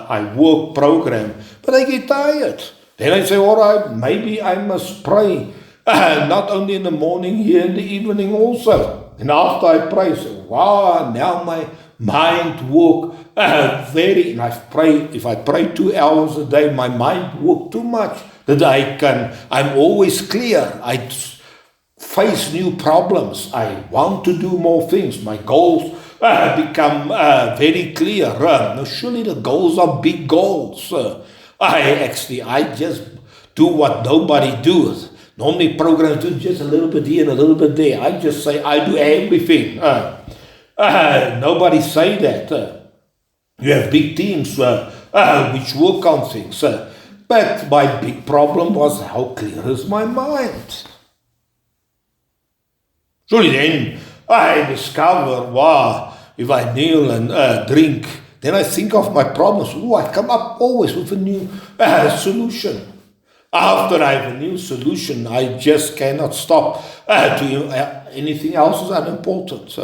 I work program, but I get tired. Then I say, all right, maybe I must pray, not only in the morning, here in the evening also. And after I pray, I say, wow, now my mind work and if I pray 2 hours a day, my mind work too much that I'm always clear. I face new problems. I want to do more things. My goals become very clear. Surely the goals are big goals. I just do what nobody does. Normally programs do just a little bit here and a little bit there. I just say I do everything. Nobody say that. You have big teams which work on things. But my big problem was, how clear is my mind? Surely then I discover, wow, if I kneel and drink, then I think of my problems. I come up always with a new solution. After I have a new solution, I just cannot stop. Anything else is unimportant.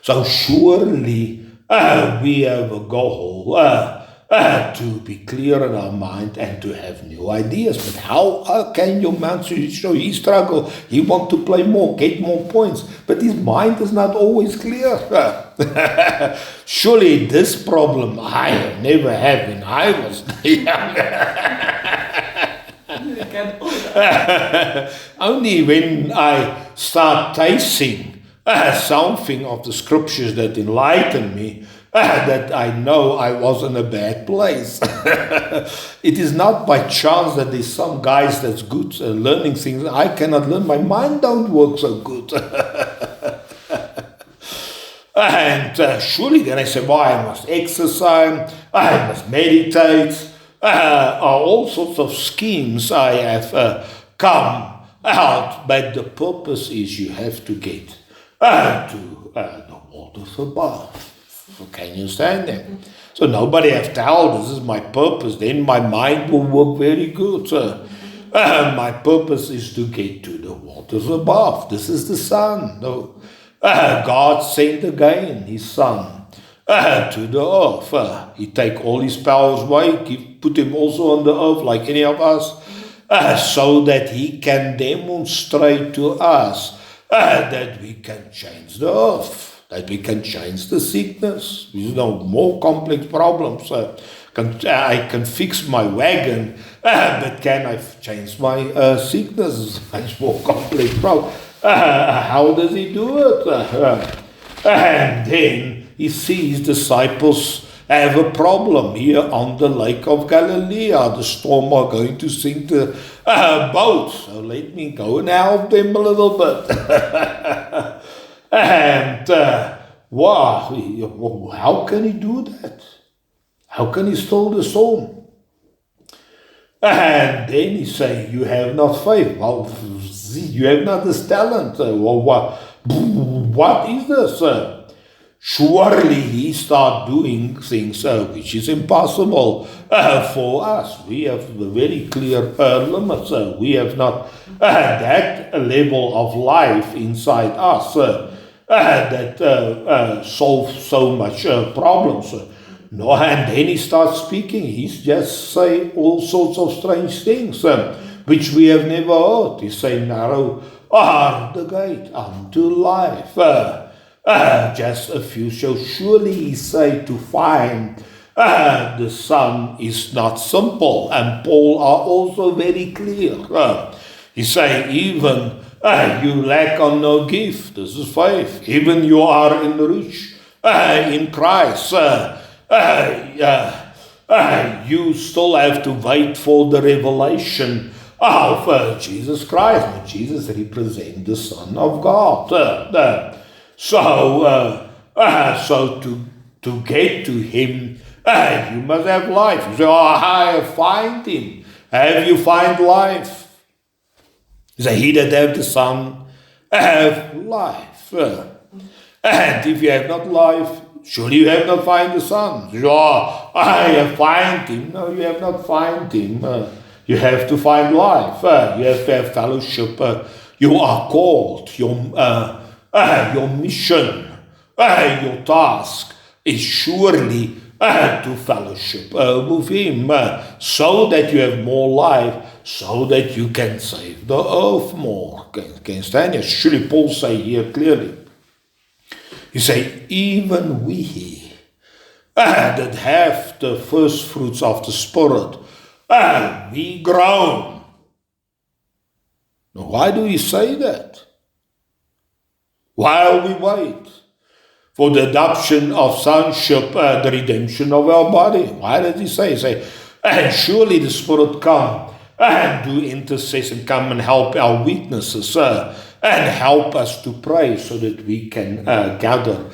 So surely we have a goal to be clear in our mind and to have new ideas. But how can your man show he struggle? He want to play more, get more points, but his mind is not always clear. Surely this problem I never had when I was young. Only when I start tasting something of the scriptures that enlighten me, that I know I was in a bad place. It is not by chance that there's some guys that's good learning things. I cannot learn. My mind don't work so good. And surely then I say, well, I must exercise, I must meditate, all sorts of schemes I have come out, but the purpose is you have to get to the waters above. Can you understand that? So nobody have told, this is my purpose, then my mind will work very good. My purpose is to get to the waters above. This is the Son. No. God sent again His Son to the earth. He take all His powers away, put Him also on the earth like any of us, so that He can demonstrate to us that we can change the earth, that we can change the sickness. More complex problems. I can fix my wagon, but can I change my sickness? It's more complex problem. How does He do it? And then He sees disciples have a problem here on the lake of Galilee. The storm are going to sink the boat. So let me go and help them a little bit. And wow, how can He do that? How can He still the storm? And then He say, you have not faith. Well, you have not this talent. What is this? Surely He start doing things which is impossible for us. We have very clear limits. We have not that level of life inside us that solves so much problems. No, and then He starts speaking. He's just say all sorts of strange things which we have never heard. He say, narrow are the gate unto life. Just a few. So surely He say to find the Son is not simple. And Paul are also very clear. He say even you lack on no gift. This is faith. Even you are enriched in Christ. You still have to wait for the revelation of Jesus Christ. And Jesus represents the Son of God. So to get to Him, you must have life. You say, I find Him. Have you find life? You say, he that have the Son have life. And if you have not life, surely you have not find the Son. I have find Him. No, you have not find Him. You have to find life. You have to have fellowship. You are called. Your mission, your task is surely to fellowship with Him, so that you have more life, so that you can save the earth more. Can stand here. Surely Paul say here clearly. He say, even we that have the first fruits of the Spirit, we groan. Now, why do he say that? While we wait for the adoption of sonship, the redemption of our body. Why did he say? He say, and surely the Spirit come and do intercession, come and help our weaknesses, and help us to pray so that we can gather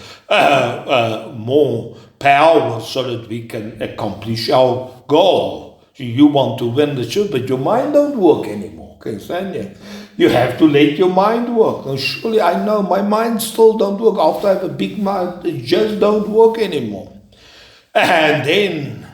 more power so that we can accomplish our goal. You want to win the church, but your mind don't work anymore. Can you stand there? You have to let your mind work. Now, surely I know my mind still don't work. After I have a big mind, it just don't work anymore. And then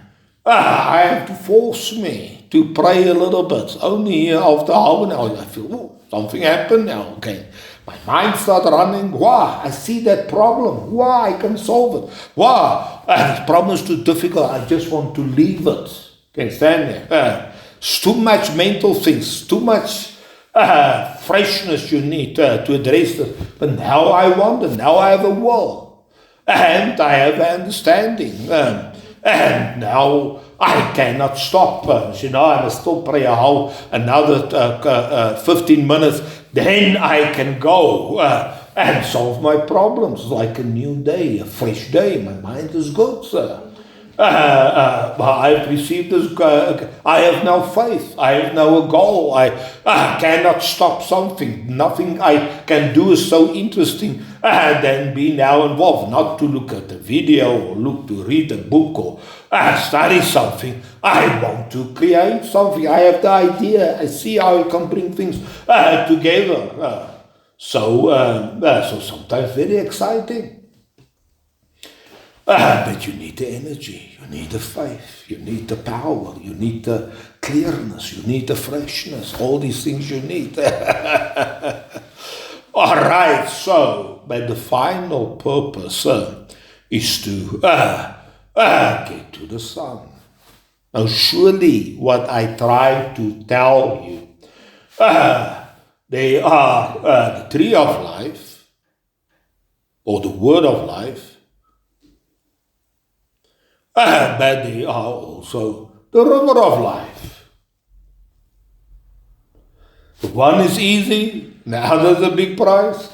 I have to force me to pray a little bit. Only after half an hour, I feel, something happened now. Okay, my mind starts running. Wow, I see that problem. Wow, I can solve it. Wow, this problem is too difficult. I just want to leave it. Can you stand there? It's too much mental things, too much freshness you need to address this. But now I want it. Now I have a will. And I have understanding. And now I cannot stop. I must still pray another 15 minutes. Then I can go and solve my problems. Like a new day, a fresh day. My mind is good, sir. I have received this. I have now faith. I have now a goal. I cannot stop something. Nothing I can do is so interesting than be now involved. Not to look at a video or look to read a book or study something. I want to create something. I have the idea. I see how I can bring things together. So sometimes very exciting. But you need the energy, you need the faith, you need the power, you need the clearness, you need the freshness, all these things you need. All right, so, but the final purpose is to get to the Son. Now, surely what I try to tell you, they are the tree of life, or the word of life, but they are also the river of life. The one is easy, the other is a big price.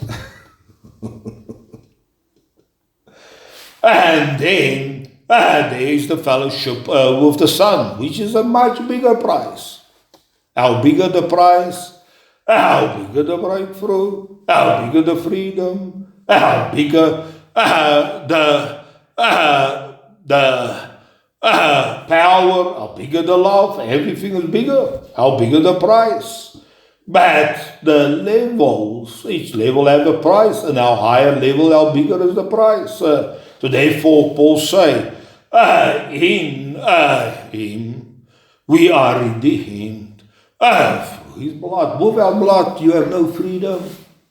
And then there is the fellowship with the Son, which is a much bigger price. How bigger the price, how bigger the breakthrough, how bigger the freedom, how bigger the power, how bigger the love, everything is bigger, how bigger the price. But the levels, each level have a price, and how higher level, how bigger is the price. So therefore Paul say, in him we are redeemed through his blood. Without blood you have no freedom.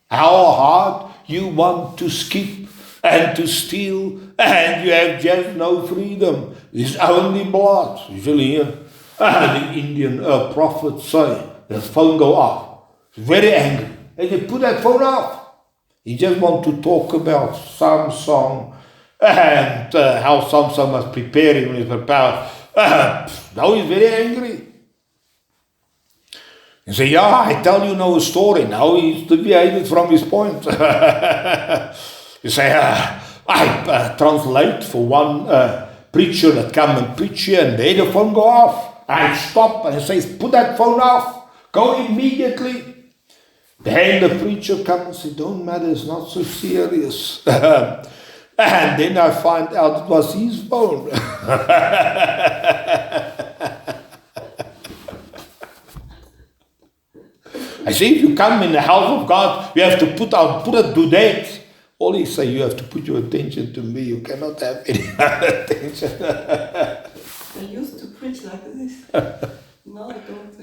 How hard you want to skip and to steal, and you have just no freedom. It's only blood. Usually hear the Indian prophet say, the phone go off. He's very angry. And you put that phone off. He just want to talk about Samsung and how Samsung must prepare him with the power. Now he's very angry. He say, yeah, I tell you now a story. Now he's deviated from his point. You say, I translate for one preacher that come and preach here, and there the phone go off. I stop and he says, put that phone off. Go immediately. Then the preacher comes and says, don't matter, it's not so serious. And then I find out it was his phone. I say, if you come in the house of God, you have to put it to death. All he say, you have to put your attention to me. You cannot have any other attention. I used to preach like this. No, I don't.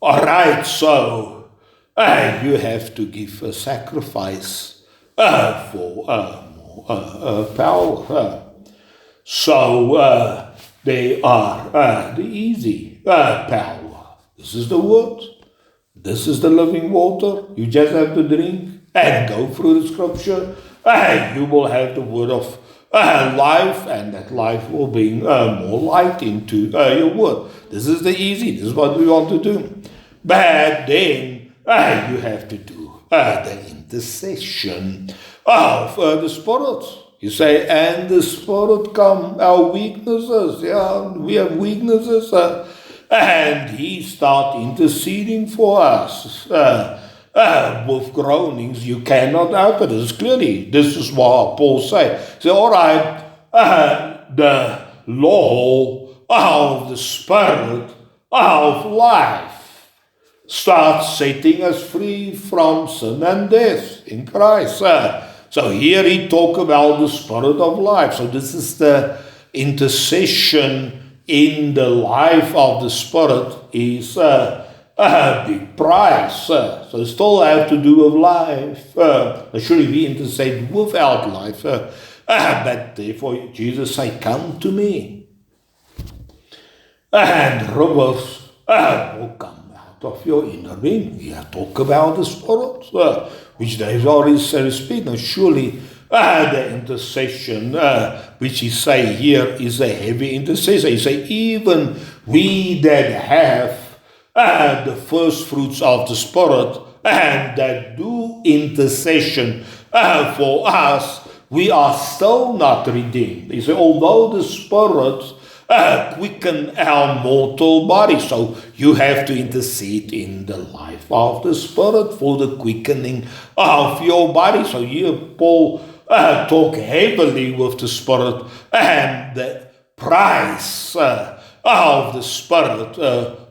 All right, so you have to give a sacrifice for power. So they are the easy power. This is the word. This is the living water. You just have to drink and go through the scripture. You will have the word of life, and that life will bring more light into your word. This is the easy. This is what we want to do. But then you have to do the intercession of the Spirit. You say, and the Spirit come, our weaknesses. Yeah, we have weaknesses. And He start interceding for us with groanings you cannot utter. This is clearly, this is what Paul said. So, all right, the law of the Spirit of life starts setting us free from sin and death in Christ. So here he talk about the Spirit of life. So this is the intercession in the life of the Spirit is a big price. So still have to do with life. Surely we intercede without life. But therefore Jesus said, come to me. And rivers will come out of your inner being. We talk about the Spirit, which David already said, speak. Now surely the intercession, which he say here, is a heavy intercession. He say, even we that have the first fruits of the Spirit and that do intercession for us, we are still not redeemed. He say, although the Spirit quicken our mortal body. So you have to intercede in the life of the Spirit for the quickening of your body. So here Paul talk heavily with the Spirit and the price of the Spirit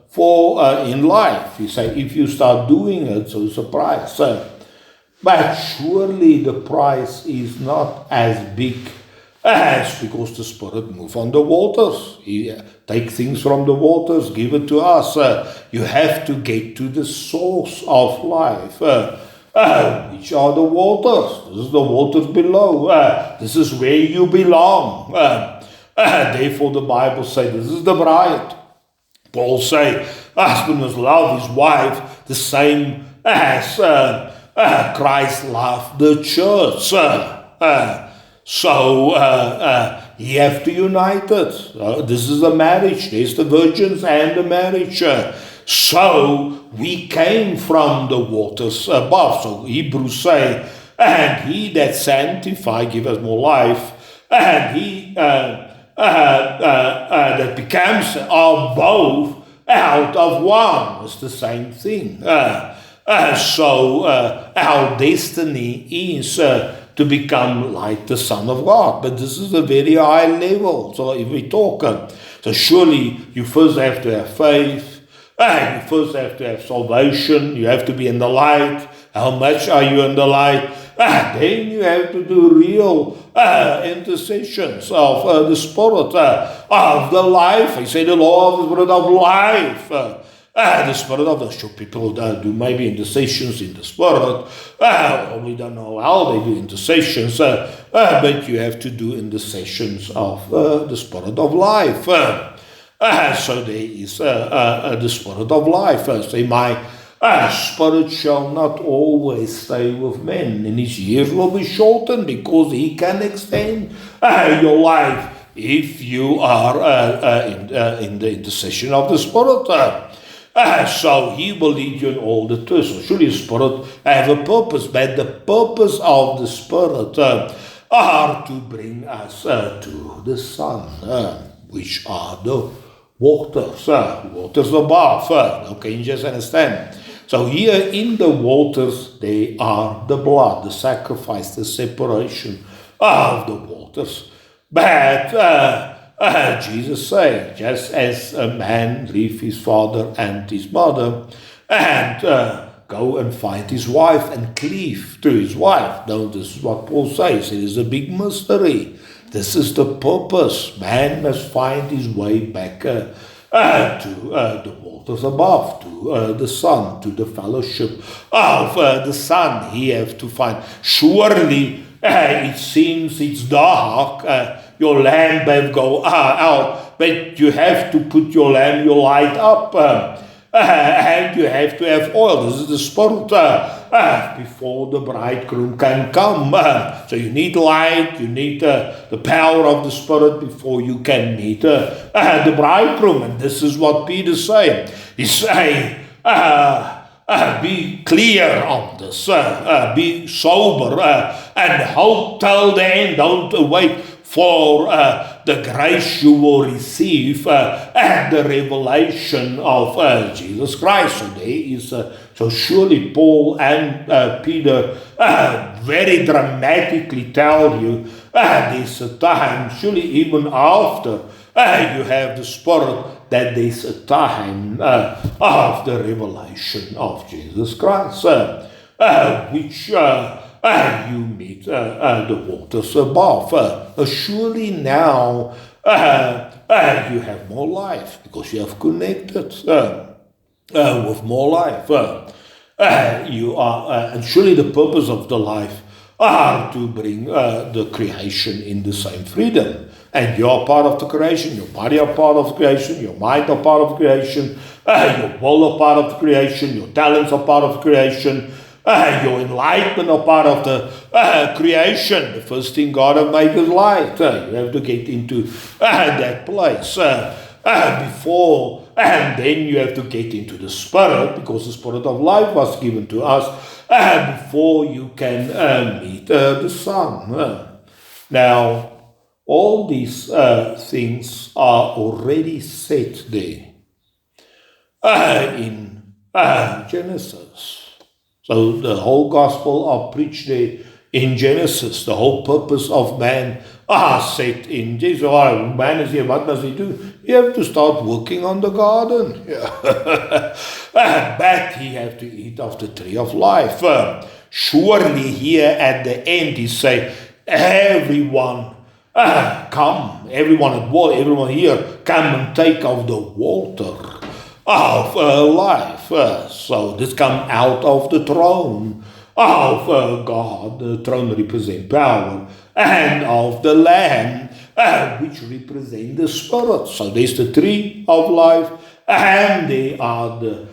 for in life. You say, if you start doing it, so it's a price. But surely the price is not as big as because the Spirit move on the waters. He take things from the waters, give it to us. You have to get to the source of life. Which are the waters? This is the waters below. This is where you belong. Therefore the Bible says this is the bride. Paul say, husband must love his wife the same as Christ loved the church. So you have to unite it. This is the marriage. There's the virgins and the marriage. So we came from the waters above. So Hebrews say, and he that sanctify give us more life, and he that becomes our both out of one. It's the same thing. So our destiny is to become like the Son of God. But this is a very high level. So if we talk, so surely you first have to have faith. You first have to have salvation. You have to be in the light. How much are you in the light? Then you have to do real intercessions of the Spirit of the life. I say the law of the Spirit of life. The Spirit of the sure people do maybe intercessions in the Spirit. We don't know how they do intercessions, but you have to do intercessions of the Spirit of life. So there is the Spirit of life. Say, my spirit shall not always stay with men, and his years will be shortened, because he can extend your life if you are in the intercession of the Spirit. So he will lead you in all the truth. So surely the Spirit have a purpose, but the purpose of the Spirit are to bring us to the Son, which are the waters above. Now can you just understand? So here in the waters, they are the blood, the sacrifice, the separation of the waters. But Jesus said, just as a man leave his father and his mother and go and find his wife and cleave to his wife. Now this is what Paul says. It is a big mystery. This is the purpose. Man must find his way back to the waters above, to the Son, to the fellowship of the Son. He has to find. Surely it seems it's dark. Your lamp will go out, but you have to put your light up. And you have to have oil. This is the Spirit before the bridegroom can come. So you need light, you need the power of the Spirit before you can meet the bridegroom. And this is what Peter's saying. He's saying, be clear on this, be sober, and hope till the end. Don't wait for the grace you will receive and the revelation of Jesus Christ. So there is, so surely Paul and Peter very dramatically tell you there's a time, surely even after you have the Spirit, that there's a time of the revelation of Jesus Christ, which you meet the waters above. Surely now you have more life because you have connected with more life. You are, and surely the purpose of the life are to bring the creation in the same freedom. And you are part of the creation, your body are part of the creation, your mind are part of the creation, your will are part of the creation, your talents are part of the creation, your enlightenment are part of the creation. The first thing God has made is light. You have to get into that place before, and then you have to get into the Spirit, because the Spirit of life was given to us before you can meet the Son. Now, all these things are already set there in Genesis. So the whole gospel are preached there in Genesis. The whole purpose of man are set in Jesus. Oh, man is here, what does he do? You have to start working on the garden. Yeah. But he have to eat of the tree of life. Surely here at the end he say, everyone come, everyone at war, everyone here, come and take of the water of life. So this come out of the throne of God. The throne represents power, and of the Lamb, which represent the Spirit. So there's the tree of life, and there are the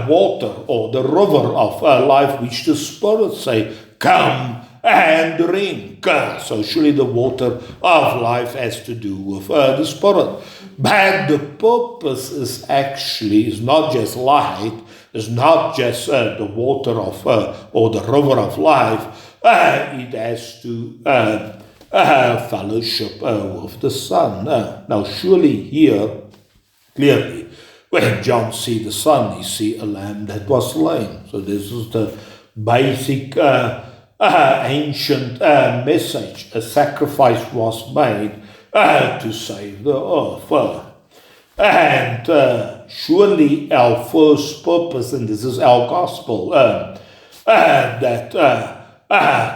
water or the river of life, which the Spirit say, come and drink. So surely the water of life has to do with the Spirit. But the purpose is not just light, it's not just the water of or the river of life. It has to fellowship with the Son. Now surely here, clearly, when John see the Son, he see a lamb that was slain. So this is the basic ancient message. A sacrifice was made to save the earth. And surely our first purpose, and this is our gospel, that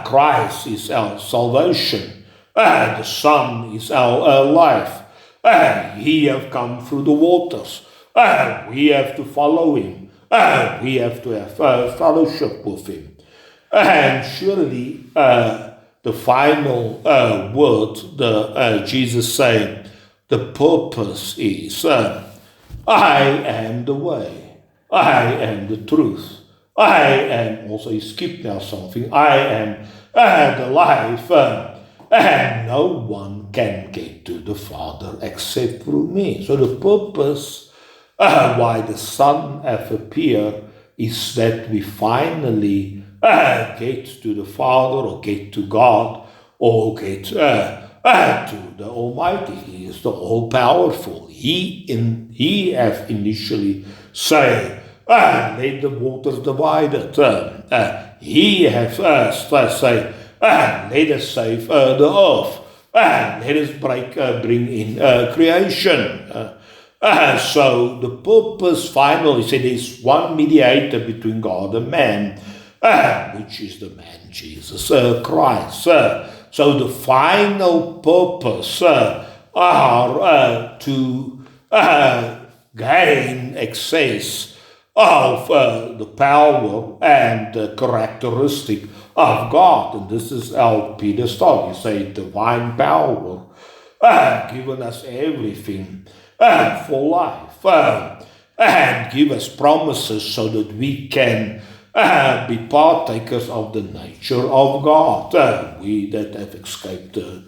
Christ is our salvation, the Son is our life. He have come through the waters. We have to follow him. We have to have fellowship with him. And surely the final word, Jesus saying, the purpose is, I am the way, I am the truth, I am, also he skipped now something, I am the life, and no one can get to the Father except through me. So the purpose why the Son hath appeared is that we finally get to the Father, or get to God, or get to the Almighty. He is the all-powerful. He have initially say, let the waters divide it. He has say, let us save the earth. Let us bring in creation. So the purpose finally said there's one mediator between God and man, which is the man Jesus Christ. So the final purpose are to gain access of the power and the characteristic of God. And this is how Peter started. He said divine power given us everything for life and give us promises so that we can be partakers of the nature of God. We that have escaped the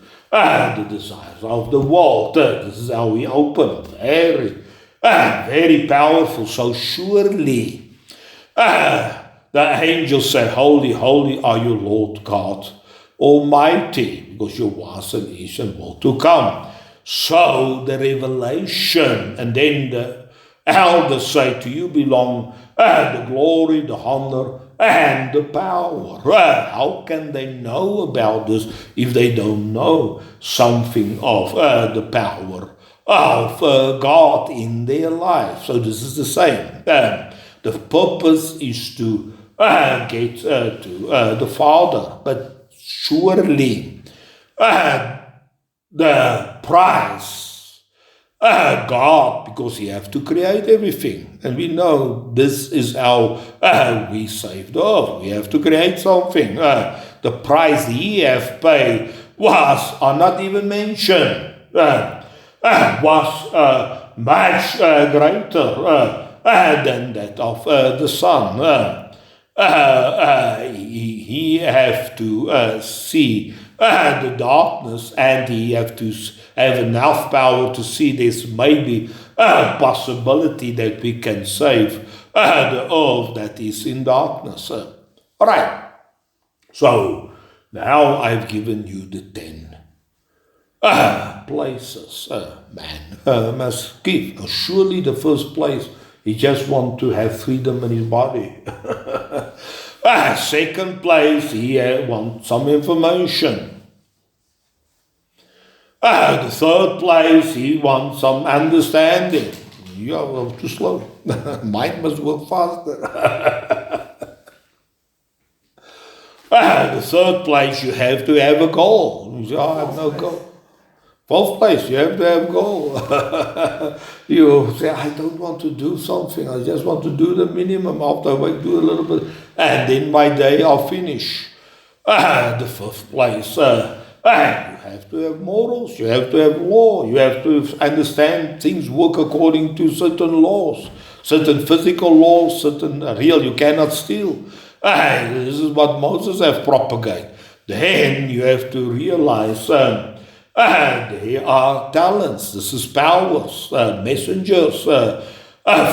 desires of the world. This is how we open. Very, very powerful. So surely the angels say, holy, holy are you, Lord God Almighty, because your was and is and will to come. So the revelation, and then the elders say, to you belong the glory, the honor, and the power. How can they know about this if they don't know something of the power of God in their life? So this is the same. The purpose is to get to the Father, but surely the price, God, because He have to create everything. And we know this is how we save the earth. We have to create something. The price He have paid are not even mentioned, was much greater than that of the Son. He have to see the darkness, and He have to have enough power to see there's maybe a possibility that we can save the earth that is in darkness. All right. So now I've given you the 10 places man must give. Now, surely the first place, he just wants to have freedom in his body. Second place, he wants some information. The third place, he wants some understanding. You are too slow. Mine must work faster. The third place, you have to have a goal. You say, I have no goal. Fourth place, you have to have a goal. You say, I don't want to do something. I just want to do the minimum. After I do a little bit, and then my day I'll finish. The fifth place, you have to have morals. You have to have law. You have to understand things work according to certain laws, certain physical laws, certain real. You cannot steal. This is what Moses have propagated. Then you have to realize they are talents. This is powers, messengers,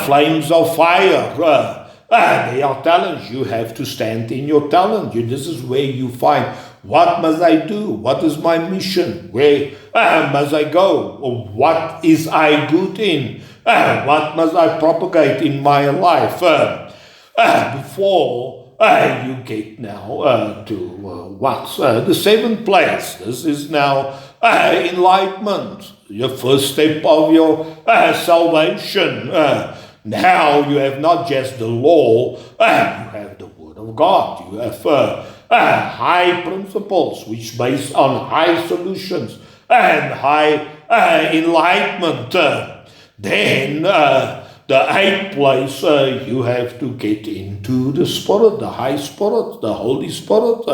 flames of fire. They are talents. You have to stand in your talent. This is where you find, what must I do? What is my mission? Where must I go? Or what is I good in? What must I propagate in my life? Before you get now to what's the seventh place. This is now enlightenment, your first step of your salvation. Now you have not just the law, you have the Word of God. You have high principles which based on high solutions and high enlightenment. Then the eighth place, you have to get into the Spirit, the High Spirit, the Holy Spirit,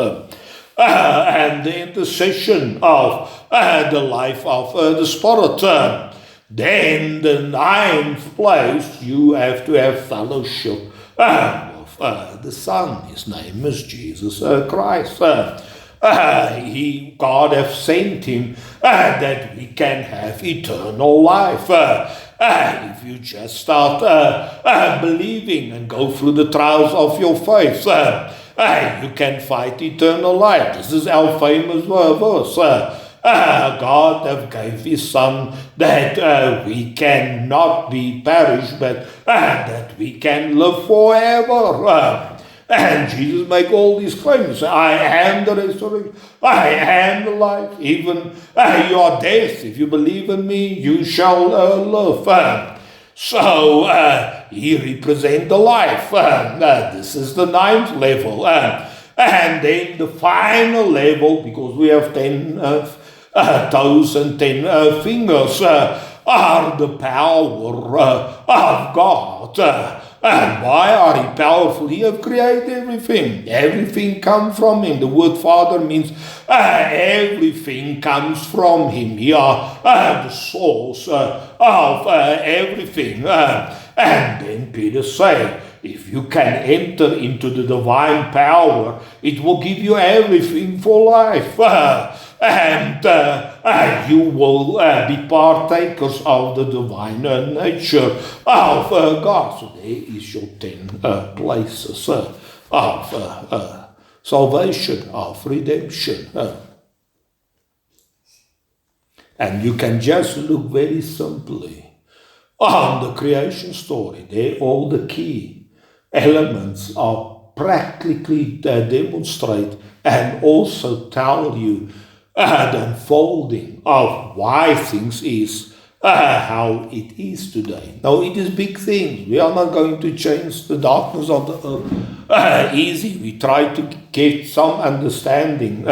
and the intercession of the life of the Spirit. Then the ninth place, you have to have fellowship with the Son. His name is Jesus Christ. God has sent Him that we can have eternal life. If you just start believing and go through the trials of your faith, you can fight eternal life. This is our famous verse. God have gave His Son that we cannot be perished, but that we can live forever. And Jesus make all these claims. I am the resurrection. I am the life. Even your death, if you believe in me, you shall live. So He represents the life. This is the 9th level. And then the final level, because we have 10 toes and 10 fingers, are the power of God. And why are He powerful? He have created everything. Everything comes from Him. The word Father means everything comes from Him. He are the source of everything. And then Peter say, if you can enter into the divine power, it will give you everything for life. And you will be partakers of the divine nature of God. So there is your 10 places of salvation, of redemption. And you can just look very simply on the creation story. There all the key elements are practically demonstrate and also tell you the unfolding of why things is how it is today. Now it is big things. We are not going to change the darkness of the earth easy. We try to get some understanding,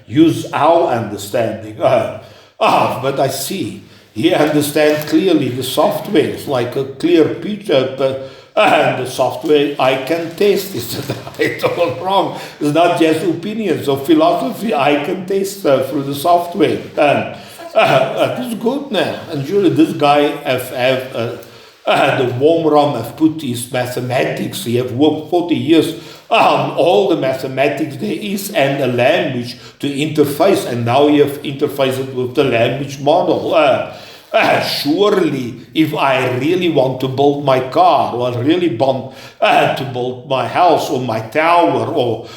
use our understanding. But I see, he understands clearly the software. It's like a clear picture, and the software I can test. Is it right or wrong? It's not just opinions or philosophy. I can test through the software. This is good now. And surely this guy have the Womram have put his mathematics. He have worked 40 years on all the mathematics there is and a language to interface. And now he have interfaced it with the language model. Surely, if I really want to build my car, or I really want to build my house or my tower, or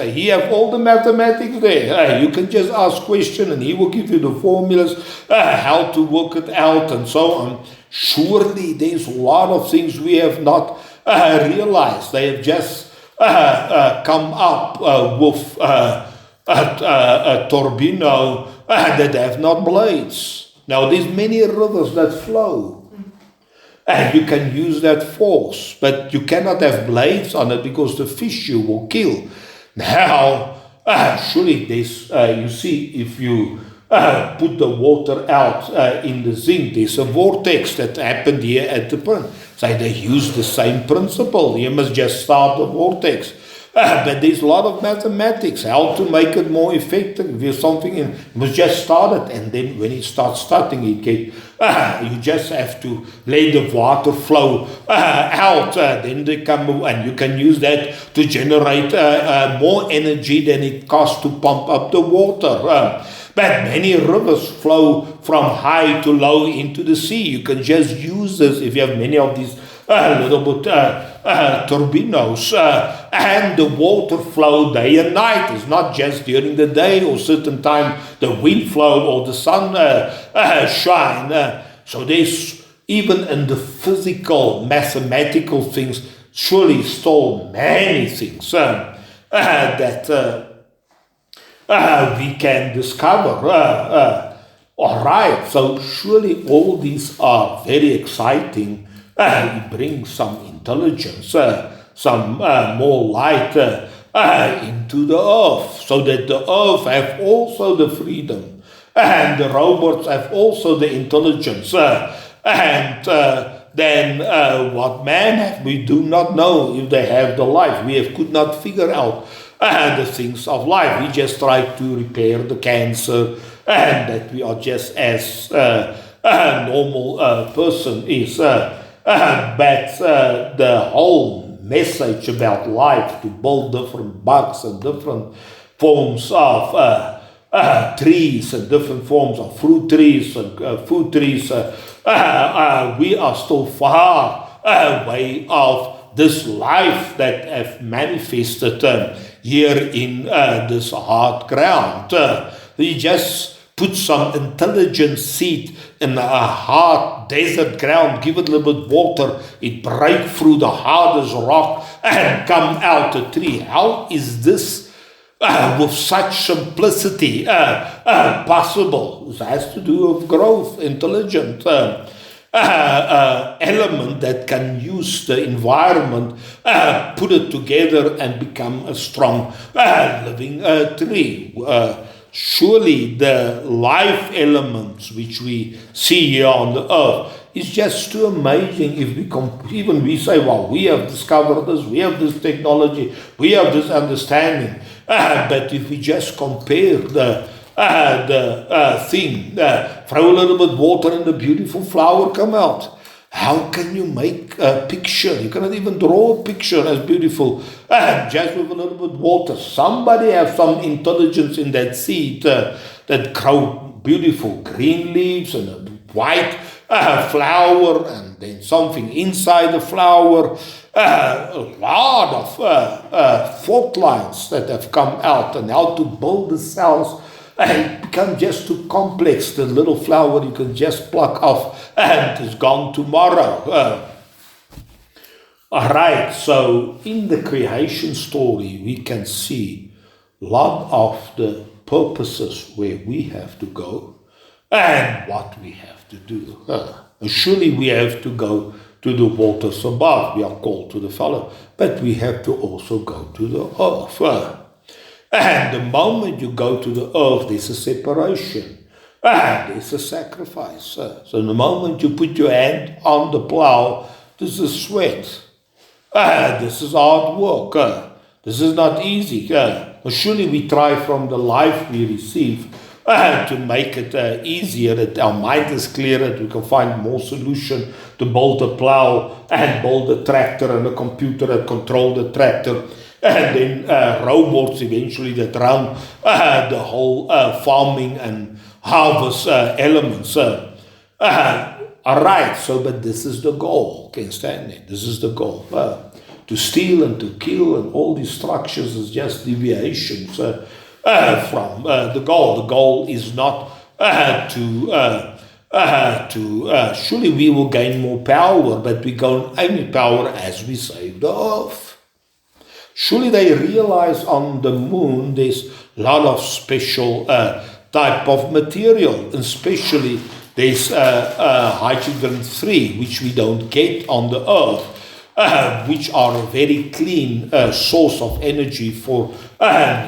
he have all the mathematics there. You can just ask questions and he will give you the formulas, how to work it out and so on. Surely, there's a lot of things we have not realized. They have just come up with a turbino that have not blades. Now, there's many rivers that flow, and you can use that force, but you cannot have blades on it because the fish you will kill. Now, surely there's, you see, if you put the water out in the zinc, there's a vortex that happened here at the point. So they use the same principle. You must just start the vortex. But there's a lot of mathematics, how to make it more effective. There's something in, you must just start it, and then when it starts starting, you just have to let the water flow out. Then they come, and you can use that to generate more energy than it costs to pump up the water. But many rivers flow from high to low into the sea. You can just use this if you have many of these little bit turbinos, and the water flow day and night. It's not just during the day or certain time the wind flow or the sun shine. So there's, even in the physical, mathematical things, surely still many things that we can discover. All right, so surely all these are very exciting. It brings some intelligence, some more light into the earth, so that the earth have also the freedom, and the robots have also the intelligence, and then what man have, we do not know if they have the life. We could not figure out the things of life. We just try to repair the cancer, and that we are just as a normal person is. But the whole message about life, to build different bugs and different forms of trees and different forms of fruit trees and food trees, we are still far away of this life that have manifested here in this hard ground. We just put some intelligent seed in a hard desert ground, give it a little bit water, it break through the hardest rock and come out a tree. How is this with such simplicity possible? It has to do with growth, intelligent element that can use the environment, put it together and become a strong living tree. Surely the life elements which we see here on the earth is just too amazing. If we say, well, we have discovered this, we have this technology, we have this understanding, but if we just compare the thing, throw a little bit water and the beautiful flower come out. How can you make a picture? You cannot even draw a picture as beautiful just with a little bit of water. Somebody has some intelligence in that seed that grow beautiful green leaves and a white flower, and then something inside the flower. A lot of fault lines that have come out, and how to build the cells. And it becomes just too complex. The little flower you can just pluck off and it's gone tomorrow. Alright, so in the creation story we can see a lot of the purposes where we have to go and what we have to do. Surely we have to go to the waters above. We are called to the fellow, but we have to also go to the earth. And the moment you go to the earth, there's a separation. There's a sacrifice. So the moment you put your hand on the plow, this is sweat. This is hard work. This is not easy. Surely we try from the life we receive to make it easier, that our mind is clearer, that we can find more solution to build a plow and build a tractor and a computer that control the tractor. And then robots eventually that run the whole farming and harvest elements. Alright, so but this is the goal. Can't stand it. This is the goal. To steal and to kill and all these structures is just deviations from the goal. The goal is not surely we will gain more power, but we gain only power as we save the earth. Surely they realize on the moon there's a lot of special type of material, and especially there's hydrogen-3, which we don't get on the earth, which are a very clean source of energy for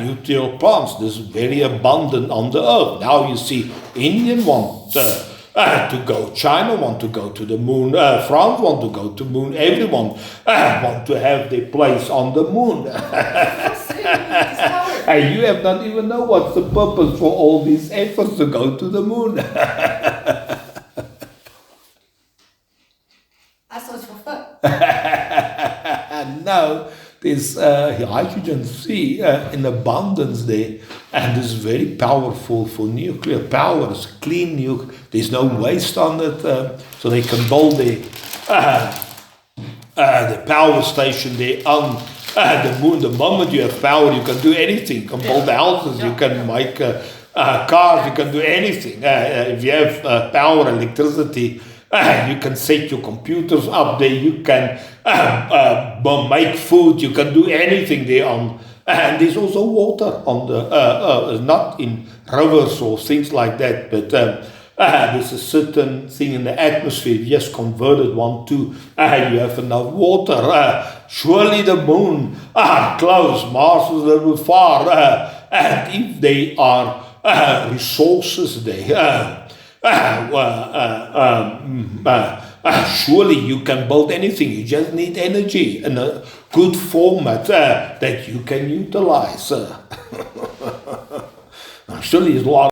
nuclear plants. This is very abundant on the earth. Now you see Indian want to go, China want to go to the moon, France want to go to the moon, everyone want to have their place on the moon. And you have not even know what's the purpose for all these efforts to go to the moon. I thought for fun. No, there's hydrogen-3 in abundance there, and it's very powerful for nuclear power. It's clean nuke. There's no waste on it, so they can build the power station there on the moon. The moment you have power, you can do anything. You can build houses, you can make cars, you can do anything. If you have power, electricity, you can set your computers up there, you can make food, you can do anything there on. And there's also water on the, not in rivers or things like that, but there's a certain thing in the atmosphere. You just converted one to, you have enough water. Surely the moon close, Mars is a little bit far, and if they are resources there, surely you can build anything. You just need energy in a good format that you can utilize. Surely there's a lot